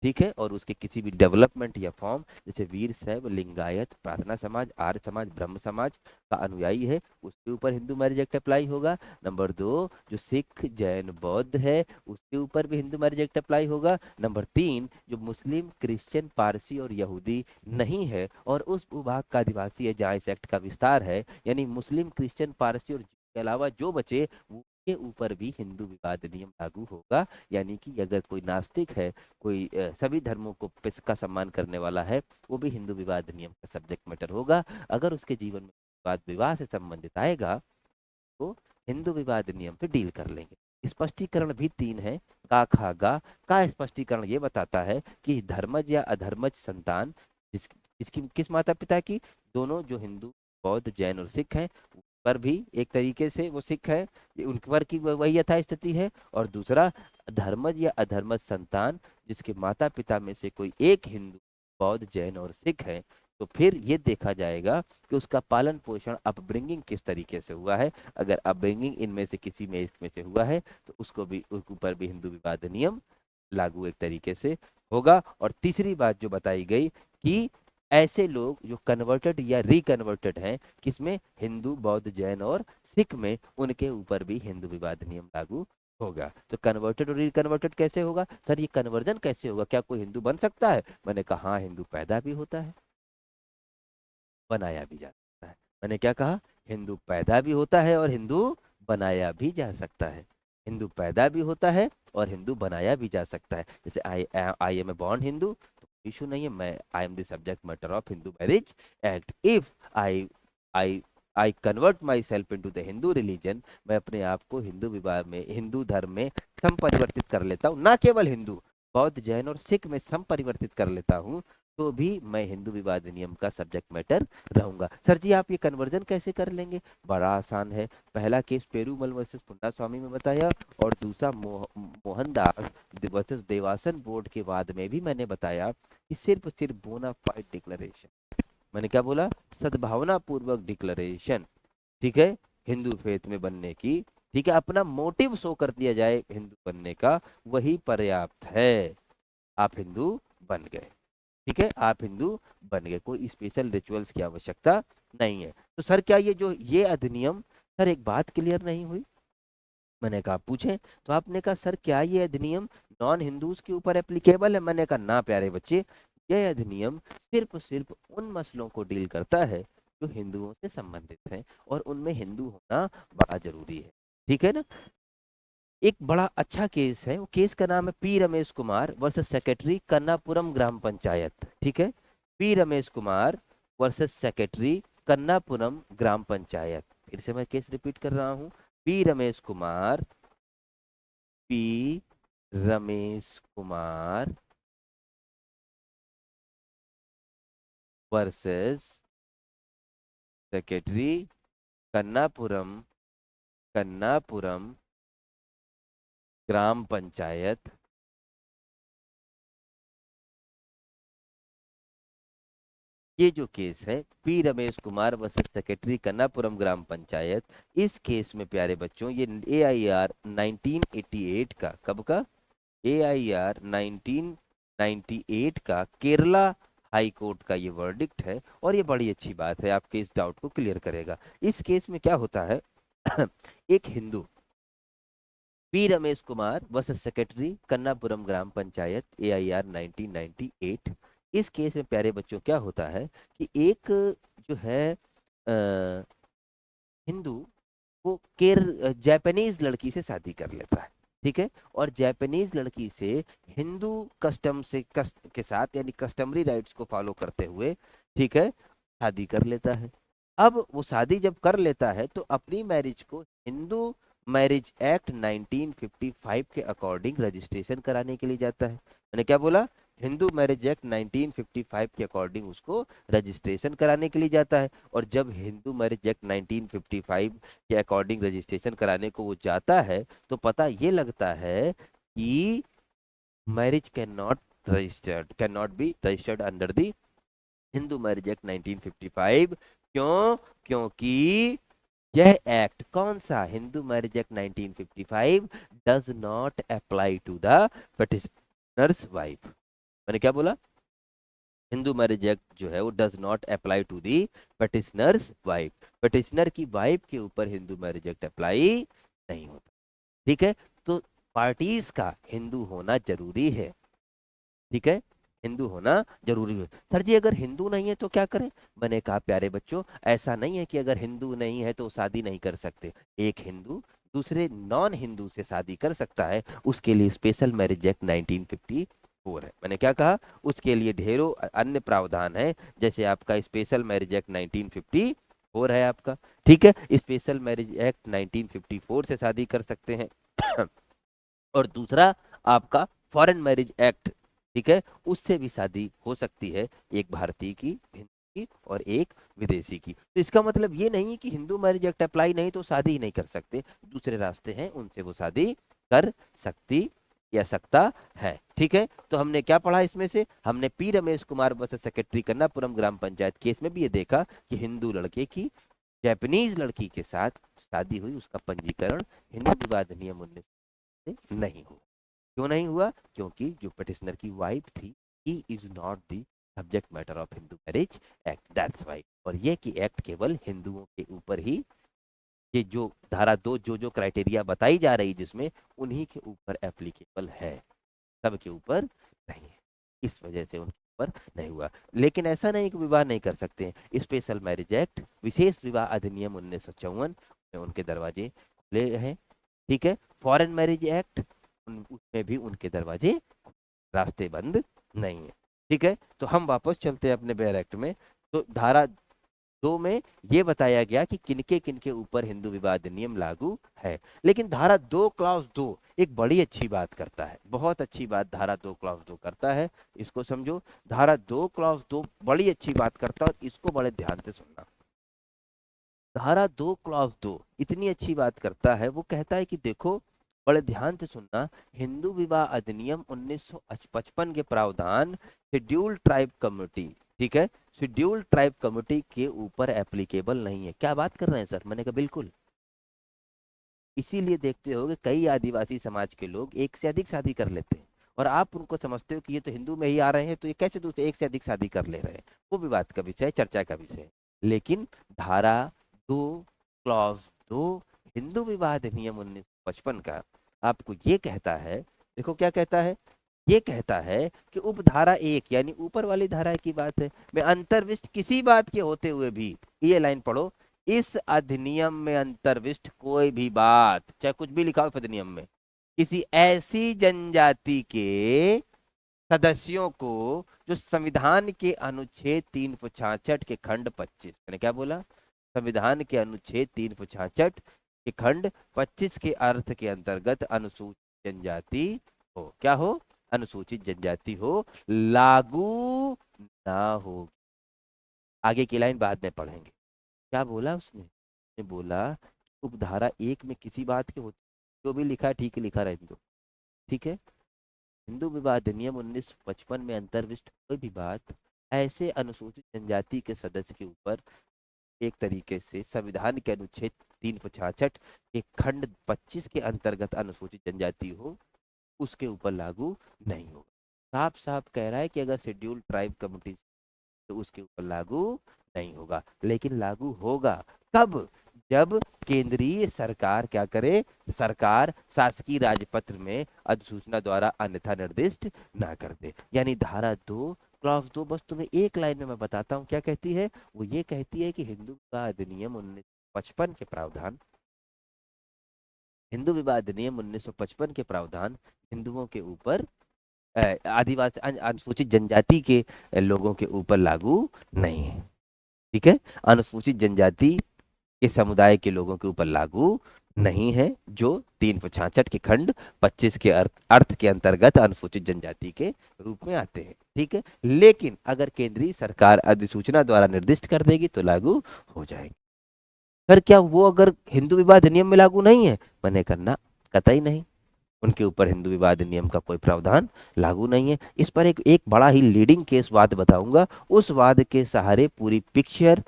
ठीक है, और उसके किसी भी डेवलपमेंट या फॉर्म, जैसे वीर शैव लिंगायत प्रार्थना समाज आर्य समाज ब्रह्म समाज का अनुयायी है, उसके ऊपर हिंदू मैरिज एक्ट अप्लाई होगा। नंबर 2, जो सिख जैन बौद्ध है उसके ऊपर भी हिंदू मैरिज एक्ट अप्लाई होगा। नंबर 3, जो मुस्लिम क्रिश्चियन पारसी और यहूदी नहीं है और उस भूभाग का आदिवासी है जहाँ इस एक्ट का विस्तार है, यानी मुस्लिम क्रिश्चियन पारसी और के अलावा जो बचे के ऊपर भी हिंदू विवाद नियम लागू होगा। यानी कि अगर कोई नास्तिक है, कोई सभी धर्मों को का सम्मान करने वाला है, वो भी हिंदू विवाद नियम का सब्जेक्ट मैटर होगा। अगर उसके जीवन में विवाद विवाह से संबंधित आएगा तो हिंदू विवाद नियम पे डील कर लेंगे। स्पष्टीकरण भी 3 है। का खा गा का स्पष्टीकरण ये बताता है कि धर्मज या अधर्मज संतान इसकी किस माता पिता की, दोनों जो हिंदू बौद्ध जैन और सिख हैं पर भी एक तरीके से वो सिख है, उन पर की वही यथा स्थिति है। और दूसरा, धर्मज या अधर्मज संतान जिसके माता पिता में से कोई एक हिंदू बौद्ध जैन और सिख है, तो फिर ये देखा जाएगा कि उसका पालन पोषण अपब्रिंगिंग किस तरीके से हुआ है। अगर अपब्रिंगिंग इनमें से किसी में इसमें से हुआ है तो उसको भी उसके ऊपर भी हिंदू विवाद नियम लागू एक तरीके से होगा। और तीसरी बात जो बताई गई कि ऐसे लोग जो कन्वर्टेड या रिकन्वर्टेड हैं, किसमें, हिंदू बौद्ध जैन और सिख में, उनके ऊपर भी हिंदू विवाद नियम लागू होगा। तो कन्वर्टेड और रिकन्वर्टेड कैसे होगा? सर ये कन्वर्जन कैसे होगा, क्या कोई हिंदू बन सकता है? मैंने कहा हाँ, हिंदू पैदा भी होता है, बनाया भी जा सकता है। मैंने क्या कहा? हिंदू पैदा भी होता है और हिंदू बनाया भी जा सकता है। हिंदू पैदा भी होता है और हिंदू बनाया भी जा सकता है। जैसे I am a born Hindu, तो इशू नहीं है, मैं I am the subject matter of Hindu marriage act. If I I I convert myself into the Hindu religion, मैं अपने आप को हिंदू विवाह में, हिंदू धर्म में संपरिवर्तित कर लेता हूँ, ना केवल हिंदू बौद्ध जैन और सिख में संपरिवर्तित कर लेता हूँ, तो भी मैं हिंदू विवाद अधिनियम का सब्जेक्ट मैटर रहूंगा। सर जी आप ये कन्वर्जन कैसे कर लेंगे? बड़ा आसान है। पहला केस पेरूमल वर्सेस पुन्ना स्वामी में बताया, और दूसरा मोहनदास वर्सेस देवासन बोर्ड के बाद में भी मैंने बताया कि सिर्फ सिर्फ बोनाफाइड डिक्लेरेशन, मैंने क्या बोला? सद्भावना पूर्वक डिक्लेरेशन, ठीक है, हिंदू फेथ में बनने की, ठीक है, अपना मोटिव शो कर दिया जाए हिंदू बनने का, वही पर्याप्त है, आप हिंदू बन गए। ठीक है, आप हिंदू बन गए, कोई स्पेशल रिचुअल्स की आवश्यकता नहीं है। तो सर क्या ये अधिनियम, सर एक बात क्लियर नहीं हुई, मैंने कहा पूछें, तो आपने कहा सर क्या ये अधिनियम नॉन हिंदूज के ऊपर एप्लीकेबल है? मैंने कहा ना प्यारे बच्चे, यह अधिनियम सिर्फ सिर्फ उन मसलों को डील करता है जो हिंदुओं से संबंधित है, और उनमें हिंदू होना बड़ा जरूरी है। ठीक है ना? एक बड़ा अच्छा केस है, वो केस का नाम है P Ramesh Kumar versus secretary Kannapuram Gram Panchayat. ठीक है, P Ramesh Kumar versus secretary Kannapuram Gram Panchayat. फिर से मैं केस रिपीट कर रहा हूँ, P Ramesh Kumar, P Ramesh Kumar versus secretary Kannapuram, Kannapuram Gram Panchayat. ये जो केस है P Ramesh Kumar versus secretary Kannapuram Gram Panchayat, इस केस में प्यारे बच्चों ये AIR 1988 का, कब का? AIR 1998 का केरला हाई कोर्ट का ये वर्डिक्ट है, और ये बड़ी अच्छी बात है, आपके इस डाउट को क्लियर करेगा। इस केस में क्या होता है एक Hindu P Ramesh Kumar versus secretary Kannapuram Gram Panchayat AIR 1998। इस केस में प्यारे बच्चों क्या होता है कि एक जो है हिंदू वो जापानीज लड़की से शादी कर लेता है, ठीक है, और जापानीज लड़की से हिंदू कस्टम से के साथ यानी कस्टमरी राइट्स को फॉलो करते हुए, ठीक है, शादी कर लेता है। अब वो शादी जब कर लेता है तो अपनी मैरिज को हिंदू मैरिज एक्ट 1955 के अकॉर्डिंग रजिस्ट्रेशन कराने के लिए जाता है। मैंने क्या बोला? हिंदू मैरिज एक्ट 1955 के अकॉर्डिंग उसको रजिस्ट्रेशन कराने के लिए जाता है। और जब हिंदू मैरिज एक्ट 1955 के अकॉर्डिंग रजिस्ट्रेशन कराने को वो जाता है तो पता ये लगता है कि marriage can not be registered under the Hindu marriage act 1955। क्यों? क्योंकि यह एक्ट, कौन सा? Hindu marriage act 1955 does not apply to the petitioner's wife. मैंने क्या बोला? हिंदू मैरिज एक्ट जो है वो does not apply to the petitioner's wife. petitioner की वाइफ के ऊपर हिंदू मैरिज एक्ट अप्लाई नहीं होता, ठीक है। तो पार्टीज का हिंदू होना जरूरी है, ठीक है, हिंदू होना जरूरी है। सर जी अगर हिंदू नहीं है तो क्या करें? मैंने कहा प्यारे बच्चों, ऐसा नहीं है कि अगर हिंदू नहीं है तो शादी नहीं कर सकते। एक हिंदू दूसरे नॉन हिंदू से शादी कर सकता है, उसके लिए स्पेशल मैरिज एक्ट 1954 है। मैंने क्या कहा? उसके लिए ढेरों अन्य प्रावधान है, जैसे आपका स्पेशल मैरिज एक्ट 1954 है आपका, ठीक है, स्पेशल मैरिज एक्ट 1954 से शादी कर सकते हैं। और दूसरा आपका फॉरेन मैरिज एक्ट, ठीक है, उससे भी शादी हो सकती है, एक भारतीय की, हिंदू की और एक विदेशी की। तो इसका मतलब ये नहीं कि हिंदू मैरिज एक्ट अप्लाई नहीं तो शादी ही नहीं कर सकते, दूसरे रास्ते हैं उनसे वो शादी कर सकती या सकता है, ठीक है। तो हमने क्या पढ़ा इसमें से? हमने P Ramesh Kumar versus secretary Kannapuram Gram Panchayat case में भी ये देखा कि हिंदू लड़के की जापानीज लड़की के साथ शादी हुई, उसका पंजीकरण हिंदू विवाह अधिनियम 19 से नहीं हुआ। क्यों नहीं हुआ? क्योंकि जो पिटिशनर की वाइफ थी, he is not the subject matter of Hindu marriage act, that's why. और ये कि एक्ट केवल हिंदुओं के ऊपर ही, ये जो धारा 2 जो जो क्राइटेरिया बताई जा रही जिसमें, उन्हीं के ऊपर एप्लीकेबल है, सबके ऊपर नहीं है, इस वजह से उनके ऊपर नहीं हुआ। लेकिन ऐसा नहीं कि विवाह नहीं कर सकते हैं। स्पेशल मैरिज एक्ट, विशेष विवाह अधिनियम 1954 में उनके दरवाजे खुले हैं, ठीक है। फॉरेन मैरिज एक्ट, उसमें भी उनके दरवाजे, रास्ते बंद नहीं है, ठीक है। तो हम वापस चलते हैं अपने बेयर एक्ट में। तो धारा 2 में ये बताया गया कि किनके किनके ऊपर हिंदू विवाह अधिनियम लागू है। लेकिन धारा 2 क्लॉज 2 एक बड़ी अच्छी बात करता है, बहुत अच्छी बात धारा 2 क्लॉज 2 करता है, इसको समझो। धारा 2 क्लॉज 2 बड़ी अच्छी बात करता है और इसको बड़े ध्यान से सुनना। धारा 2 क्लॉज 2 इतनी अच्छी बात करता है, वो कहता है कि देखो, बड़े ध्यान से सुनना, हिंदू विवाह अधिनियम 1955 के प्रावधान शेड्यूल्ड ट्राइब कम्युनिटी, ठीक है, शेड्यूल्ड ट्राइब कम्युनिटी के ऊपर एप्लीकेबल नहीं है। क्या बात कर रहे हैं सर? मैंने कहा बिल्कुल। इसीलिए देखते हो कि कई आदिवासी समाज के लोग एक से अधिक शादी कर लेते हैं, और आप उनको समझते हो कि ये तो हिंदू में ही आ रहे हैं, तो ये कैसे दूसरे एक से अधिक शादी कर ले रहे हैं? वो विवाद का विषय, चर्चा का विषय है। लेकिन धारा 2 क्लॉज 2 हिंदू विवाह अधिनियम 1955 का आपको ये कहता है, देखो क्या कहता है, ये कहता है कि उपधारा 1 यानी ऊपर वाली धारा की बात है, में अंतर्विष्ट किसी बात के होते हुए भी, ये लाइन पढ़ो, इस अधिनियम में अंतर्विष्ट कोई भी बात, चाहे कुछ भी लिखा हो इस अधिनियम में, किसी ऐसी जनजाति के सदस्यों को जो संविधान के अनुच्छेद 366 के खंड 25, मैंने क्या बोला? संविधान के अनुच्छेद 366 के खंड 25 के अर्थ के अंतर्गत अनुसूचित जनजाति हो, क्या हो? अनुसूचित जनजाति हो, लागू ना हो। आगे की लाइन बाद में पढ़ेंगे। क्या बोला उसने? उसने बोला उपधारा 1 में किसी बात के होते, जो भी लिखा है ठीक है, लिखा रहने दो, ठीक है। हिंदू विवाह अधिनियम 1955 में अंतर्विष्ट कोई भी बात ऐसे अनुसूचित जनजाति के सदस्य के ऊपर एक तरीके से संविधान के अनुच्छेद 366 के खंड 25 के अंतर्गत अनुसूचित जनजाति हो, उसके ऊपर लागू नहीं होगा। साफ साफ कह रहा है कि अगर शेड्यूल्ड ट्राइब कम्युनिटी तो उसके ऊपर लागू नहीं होगा। लेकिन लागू होगा कब? जब केंद्रीय सरकार क्या करे? सरकार शासकीय राजपत्र में अधिसूचना द्वारा अन्यथा निर्दिष्ट ना कर दे। यानी धारा 2 क्लॉज 2, बस तुम्हें एक लाइन में मैं बताता हूँ क्या कहती है। वो ये कहती है कि हिंदू विवाह अधिनियम 1955 के प्रावधान हिंदू विवाह अधिनियम 1955 के प्रावधान हिंदुओं के ऊपर आदिवासी अनुसूचित जनजाति के लोगों के ऊपर लागू नहीं है। ठीक है, अनुसूचित जनजाति के समुदाय के लोगों के ऊपर लागू नहीं है, जो 366 के खंड 25 के अर्थ के अंतर्गत अनुसूचित जनजाति के रूप में आते हैं। ठीक है, लेकिन अगर केंद्रीय सरकार अधिसूचना द्वारा निर्दिष्ट कर देगी तो लागू हो जाएगी। सर क्या वो अगर हिंदू विवाह अधिनियम में लागू नहीं है? मैंने करना कतई नहीं, उनके ऊपर हिंदू विवाह अधिनियम का कोई प्रावधान लागू नहीं है। इस पर एक बड़ा ही लीडिंग केस वाद बताऊंगा, उस वाद के सहारे पूरी पिक्चर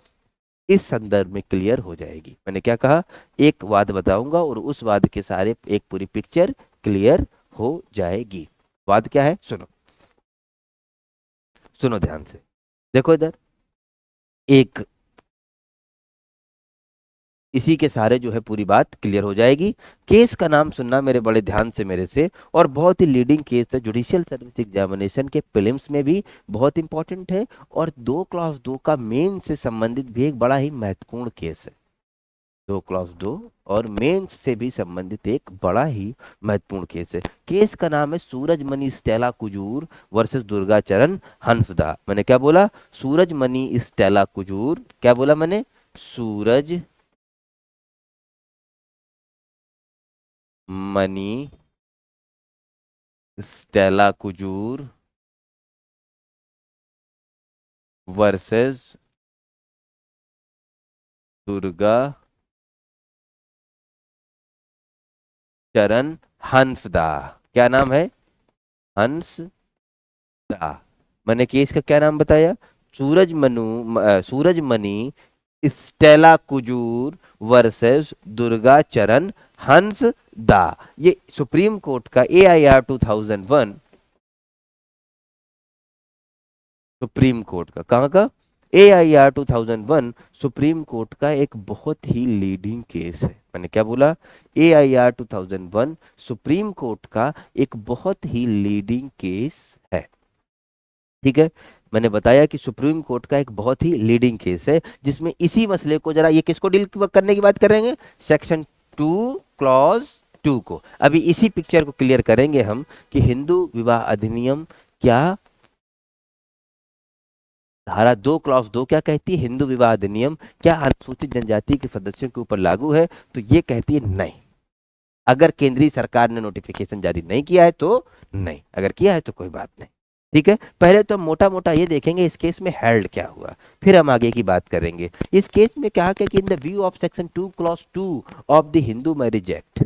इस संदर्भ में क्लियर हो जाएगी। मैंने क्या कहा, एक वाद बताऊंगा और उस वाद के सहारे एक पूरी पिक्चर क्लियर हो जाएगी। वाद क्या है, सुनो सुनो ध्यान से, देखो इधर एक, इसी के सहारे जो है पूरी बात क्लियर हो जाएगी। केस का नाम सुनना मेरे बड़े ध्यान से मेरे से, और बहुत ही लीडिंग केस है, जुडिशियल सर्विस एग्जामिनेशन के प्रीलिम्स में भी बहुत इंपॉर्टेंट है, और 2 क्लास 2 का मेन से संबंधित भी एक बड़ा ही महत्वपूर्ण केस है। 2 क्लास 2 और मेंस से भी संबंधित एक बड़ा ही महत्वपूर्ण केस है। केस का नाम है सूरजमणि स्टेला कुजूर वर्सेस दुर्गाचरण हंसदा। मैंने क्या बोला, सूरजमणि स्टेला कुजूर, क्या बोला मैंने, सूरज मनी स्टेला कुजूर वर्सेस दुर्गा चरण हंसदा। क्या नाम है, हंसदा। मैंने केस का क्या नाम बताया, सूरजमणि स्टेला कुजूर वर्सेस दुर्गा चरण हंसदा। ये सुप्रीम कोर्ट का AIR 2001, सुप्रीम कोर्ट का, कहां का, AIR 2001 सुप्रीम कोर्ट का एक बहुत ही लीडिंग केस है। मैंने क्या बोला, AIR 2001 सुप्रीम कोर्ट का एक बहुत ही लीडिंग केस है। ठीक है, मैंने बताया कि सुप्रीम कोर्ट का एक बहुत ही लीडिंग केस है, जिसमें इसी मसले को, जरा ये किसको डील करने की बात करेंगे, सेक्शन 2 क्लॉज 2 को। अभी इसी पिक्चर को क्लियर करेंगे हम कि हिंदू विवाह अधिनियम क्या, धारा 2 क्लॉज 2 क्या कहती है, हिंदू विवाह अधिनियम क्या अनुसूचित जनजाति के सदस्यों के ऊपर लागू है? तो ये कहती है नहीं। अगर केंद्रीय सरकार ने नोटिफिकेशन जारी नहीं किया है तो नहीं, अगर किया है तो कोई बात नहीं। ठीक है, पहले तो हम मोटा मोटा ये देखेंगे इस केस में हेल्ड क्या हुआ, फिर हम आगे की बात करेंगे। इस केस में क्या है कि in the view of section 2 clause 2 of the Hindu marriage act,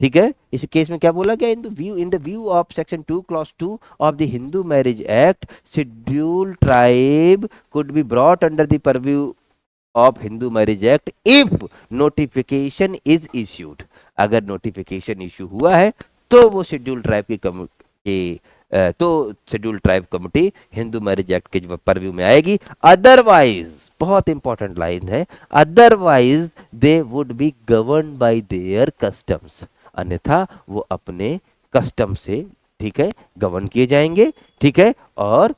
ठीक है, इस केस में क्या बोला गया, in the view of section 2 clause 2 of the Hindu marriage act, scheduled tribe could be brought under the purview of Hindu marriage act if notification is issued. अगर notification issue हुआ है तो वो शेड्यूल्ड ट्राइब तो schedule tribe committee Hindu marriage act के purview में आएगी। Otherwise, बहुत इंपॉर्टेंट लाइन है, otherwise they would be govern by there customs, अन्यथा वो अपने कस्टम से, ठीक है, गवर्न किए जाएंगे। ठीक है, और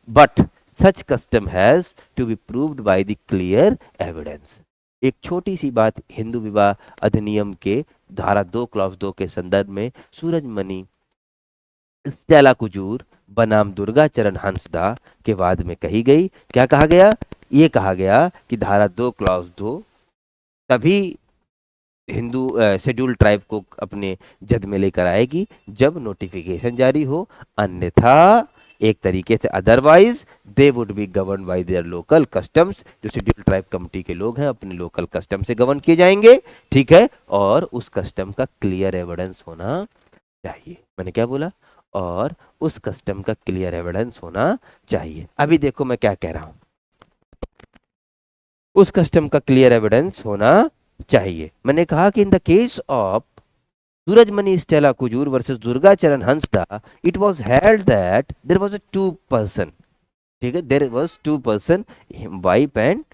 but such custom has to be proved by the clear evidence. एक छोटी सी बात, हिंदू विवाह अधिनियम के धारा 2 क्लॉज 2 के संदर्भ में सूरजमणि स्टेला कुजूर बनाम दुर्गा चरण हंसदा के वाद में कही गई। क्या कहा गया, ये कहा गया कि धारा 2 क्लॉज 2 तभी हिंदू शेड्यूल ट्राइब को अपने जद में लेकर आएगी जब नोटिफिकेशन जारी हो, अन्यथा एक तरीके से otherwise they would be govern by their local customs. जो शेड्यूल ट्राइब कमिटी के लोग हैं अपने लोकल कस्टम से गवर्न किए जाएंगे। ठीक है, और उस कस्टम का क्लियर एविडेंस होना चाहिए। मैंने क्या बोला, और उस कस्टम का क्लियर एविडेंस होना चाहिए। अभी देखो मैं क्या कह रहा हूं, उस कस्टम का क्लियर एविडेंस होना चाहिए। मैंने कहा कि in the case of Surajmani Stella Kujur versus Durga Charan Hansda, it was held that there was a 2 person, ठीक है, there was 2 person, wife and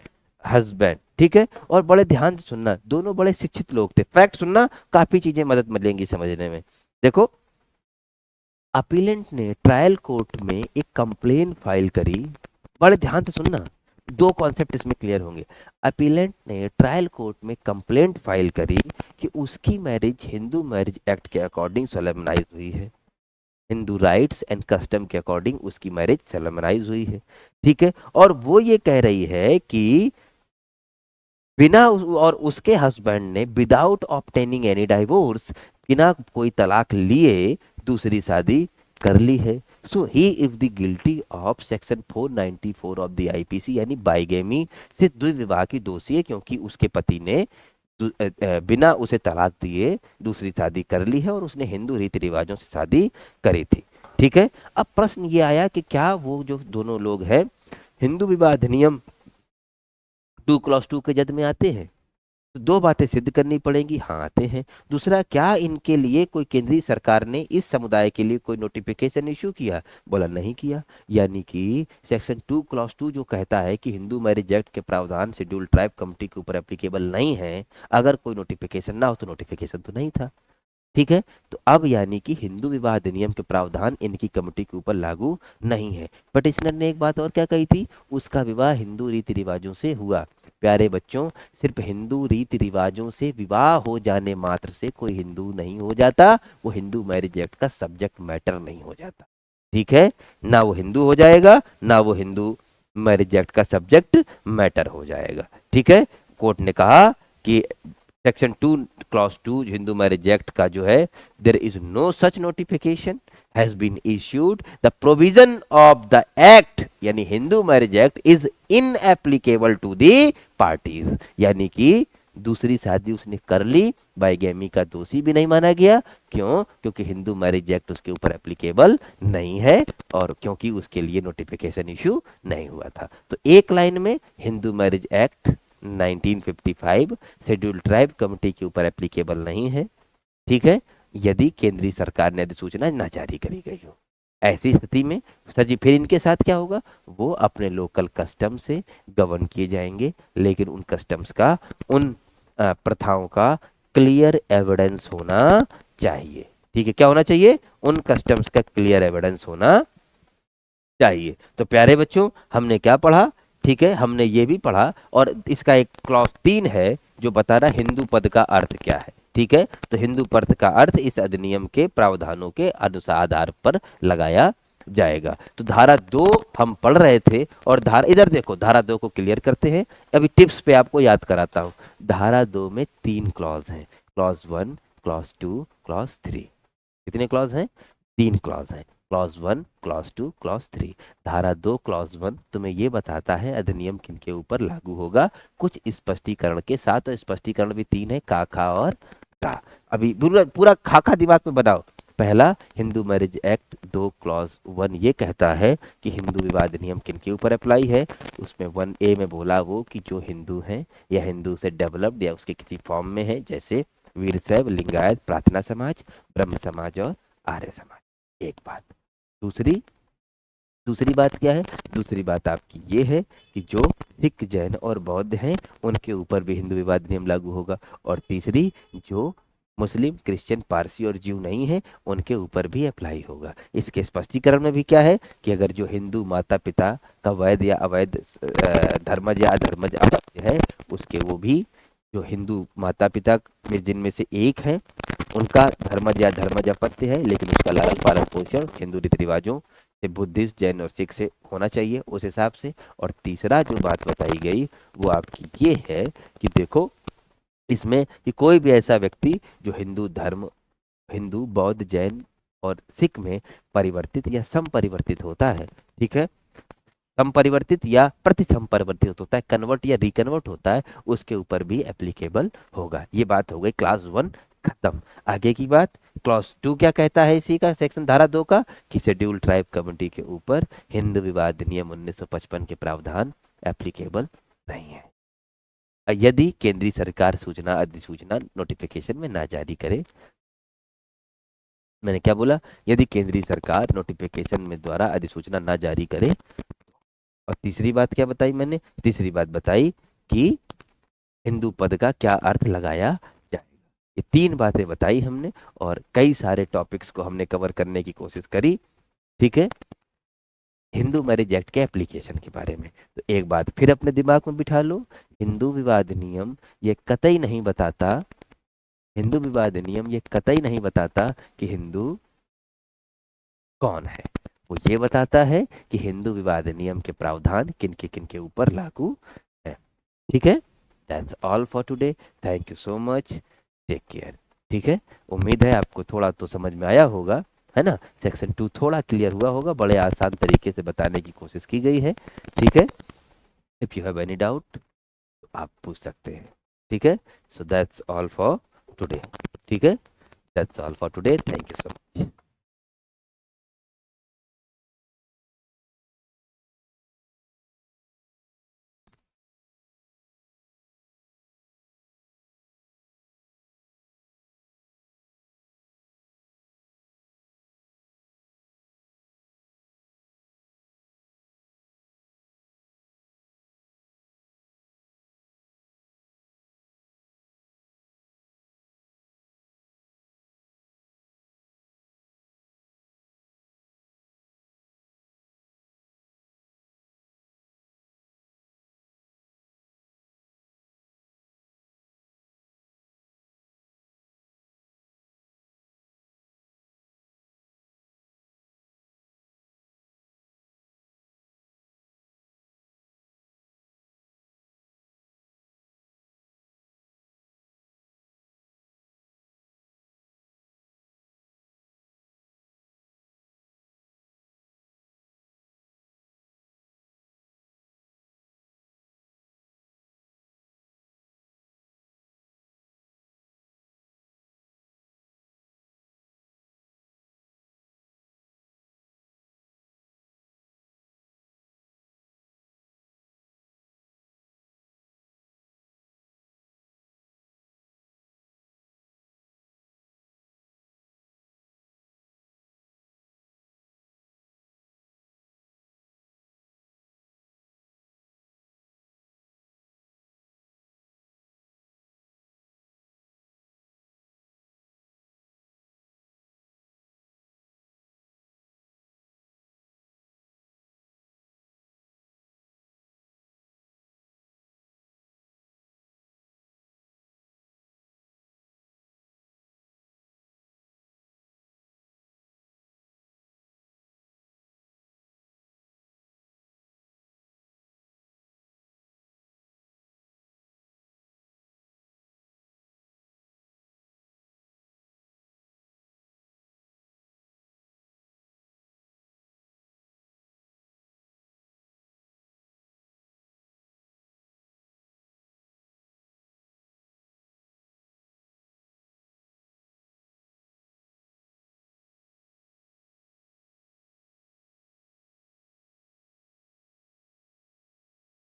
husband. ठीक है, और बड़े ध्यान से सुनना, दोनों बड़े शिक्षित लोग थे, फैक्ट सुनना, काफी चीजें मदद मिलेंगी समझने में। देखो, अपीलेंट ने ट्रायल कोर्ट में एक कंप्लेन फाइल करी, बड़े ध्यान से सुनना, 2 कॉन्सेप्ट इसमें क्लियर होंगे। अपीलेंट ने ट्रायल कोर्ट में कंप्लेंट फाइल करी कि उसकी मैरिज हिंदू मैरिज एक्ट के अकॉर्डिंग सोलेमनाइज हुई है, हिंदू राइट्स एंड कस्टम के अकॉर्डिंग उसकी मैरिज सोलेमनाइज हुई है। ठीक है, और वो ये कह रही है कि और उसके हस्बैंड ने विदाउट ऑब्टेनिंग एनी डाइवोर्स, बिना कोई तलाक लिए दूसरी शादी कर ली है। So he is the guilty of section 494 of the IPC, यानी बाइगेमी से द्विविवाह की दोषी है, क्योंकि उसके पति ने बिना उसे तलाक दिए दूसरी शादी कर ली है और उसने हिंदू रीति रिवाजों से शादी करी थी। ठीक है, अब प्रश्न ये आया कि क्या वो जो दोनों लोग हैं हिंदू विवाह अधिनियम 2 क्लॉज 2 के जद में आते हैं? तो दो बातें सिद्ध करनी पड़ेंगी, हाँ आते हैं। दूसरा, क्या इनके लिए कोई केंद्रीय सरकार ने इस समुदाय के लिए कोई नोटिफिकेशन इशू किया? बोला नहीं किया। यानी कि सेक्शन 2 क्लॉज 2 जो कहता है कि हिंदू मैरिज एक्ट के प्रावधान शेड्यूल ट्राइब कमिटी के ऊपर एप्लीकेबल नहीं है, अगर कोई नोटिफिकेशन ना हो तो नोटिफिकेशन तो नहीं था। ठीक है, तो अब यानी कि हिंदू विवाह अधिनियम के प्रावधान इनकी कमेटी के ऊपर लागू नहीं है। पिटिशनर ने एक बात और क्या कही थी, उसका विवाह हिंदू रीति रिवाजों से हुआ। प्यारे बच्चों, सिर्फ हिंदू रीति रिवाजों से विवाह हो जाने मात्र से कोई हिंदू नहीं हो जाता, वो हिंदू मैरिज एक्ट का सब्जेक्ट मैटर नहीं हो जाता। ठीक है, ना वो हिंदू हो जाएगा, ना वो हिंदू मैरिज एक्ट का सब्जेक्ट मैटर हो जाएगा। ठीक है, कोर्ट ने कहा कि section 2 clause 2 Hindu marriage act का जो है, there is no such notification has been issued, the provision of the act यानी Hindu marriage act is inapplicable to the parties. यानी कि दूसरी शादी उसने कर ली, बाइगेमी का दोषी भी नहीं माना गया। क्यों? क्योंकि हिंदू मैरिज एक्ट उसके ऊपर एप्लीकेबल नहीं है और क्योंकि उसके लिए नोटिफिकेशन इशू नहीं हुआ था। तो एक लाइन में Hindu marriage act 1955 schedule tribe committee के ऊपर एप्लीकेबल नहीं है। ठीक है, यदि केंद्रीय सरकार ने अधिसूचना ना जारी करी गई हो। ऐसी स्थिति में सर जी फिर इनके साथ क्या होगा? वो अपने लोकल कस्टम से गवर्न किए जाएंगे, लेकिन उन कस्टम्स का, उन प्रथाओं का क्लियर एविडेंस होना चाहिए। ठीक है, क्या होना चाहिए? उन कस्टम्स का क्लियर एविडेंस होना चाहिए। तो प्यारे बच्चों, हमने क्या पढ़ा? ठीक है, हमने ये भी पढ़ा, और इसका एक क्लॉज 3 है जो बता रहा हिंदू पद का अर्थ क्या है। ठीक है, तो हिंदू पद का अर्थ इस अधिनियम के प्रावधानों के अनुसार आधार पर लगाया जाएगा। तो धारा 2 हम पढ़ रहे थे, और धारा इधर देखो, धारा 2 को क्लियर करते हैं। अभी टिप्स पे आपको याद कराता हूं। धारा 2 में 3 क्लॉज हैं, क्लॉज 1, क्लॉज 2, क्लॉज 3। कितने क्लॉज हैं? 3 क्लॉज हैं, क्लॉज 1, क्लॉज 2, क्लॉज 3। धारा 2 क्लॉज 1 तुम्हें ये बताता है अधिनियम किनके ऊपर लागू होगा, कुछ स्पष्टीकरण के साथ। और स्पष्टीकरण भी 3 है, का, खा और का। अभी पूरा पूरा खाका दिमाग में बनाओ। पहला, हिंदू मैरिज एक्ट 2 क्लॉज 1 ये कहता है कि हिंदू विवाह अधिनियम किनके ऊपर अप्लाई है। उसमें 1A में बोला वो कि जो हिंदू हैं या हिंदू से डेवलप्ड या उसके किसी फॉर्म में है, जैसे वीरशैव, लिंगायत, प्रार्थना समाज, ब्रह्म समाज और आर्य समाज। एक बात। दूसरी दूसरी बात क्या है? दूसरी बात आपकी ये है कि जो सिख, जैन और बौद्ध हैं उनके ऊपर भी हिंदू विवाह नियम लागू होगा। और तीसरी, जो मुस्लिम, क्रिश्चियन, पारसी और जीव नहीं है उनके ऊपर भी अप्लाई होगा। इसके स्पष्टीकरण में भी क्या है कि अगर जो हिंदू माता पिता का वैध या अवैध धर्मज या अधर्मज अपत्य है, उसके वो भी जो हिंदू माता पिता में जिनमें से एक है उनका धर्मज या धर्मज अपत्य है, लेकिन उसका लालन पालन पोषण हिंदू रीति रिवाजों से, बुद्धिस्ट, जैन और सिख से होना चाहिए उस हिसाब से। और तीसरा जो बात बताई गई वो आपकी ये है कि देखो इसमें कि कोई भी ऐसा व्यक्ति जो हिंदू धर्म, हिंदू, बौद्ध, जैन और सिख में परिवर्तित या समपरिवर्तित होता है, ठीक है, संपरिवर्तित या प्रतिसंपरिवर्तित होता है, कन्वर्ट या रिकन्वर्ट होता है, उसके ऊपर भी एप्लीकेबल होगा। ये बात हो गई क्लास 1 खत्म। आगे की बात, क्लॉज 2 क्या कहता है इसी का, सेक्शन धारा 2 का, कि शेड्यूल ट्राइब कमेटी के ऊपर हिंदू विवाह अधिनियम 1955 के प्रावधान एप्लीकेबल नहीं है यदि केंद्रीय सरकार सूचना अधिसूचना नोटिफिकेशन में ना जारी करे। मैंने क्या बोला? यदि केंद्रीय सरकार नोटिफिकेशन में द्वारा अधिसूचना ना जारी करे। और तीसरी बात क्या बताई मैंने? तीसरी बात बताई कि हिंदू पद का क्या अर्थ लगाया जाएगा। ये 3 बातें बताई हमने, और कई सारे टॉपिक्स को हमने कवर करने की कोशिश करी। ठीक है, हिंदू मैरिज एक्ट के एप्लीकेशन के बारे में। तो एक बात फिर अपने दिमाग में बिठा लो, हिंदू विवाह अधिनियम ये कतई नहीं बताता हिंदू विवाह अधिनियम ये कतई नहीं बताता कि हिंदू कौन है। वो ये बताता है कि हिंदू विवाह अधिनियम के प्रावधान किन के ऊपर लागू है। ठीक है, that's all for today. Thank you so much, take care. ठीक है, उम्मीद है आपको थोड़ा तो समझ में आया होगा, है ना। सेक्शन 2 थोड़ा क्लियर हुआ होगा, बड़े आसान तरीके से बताने की कोशिश की गई है। ठीक है, if you have any doubt आप पूछ सकते हैं। ठीक है, so that's all for today. ठीक है, that's all for today, thank you so much.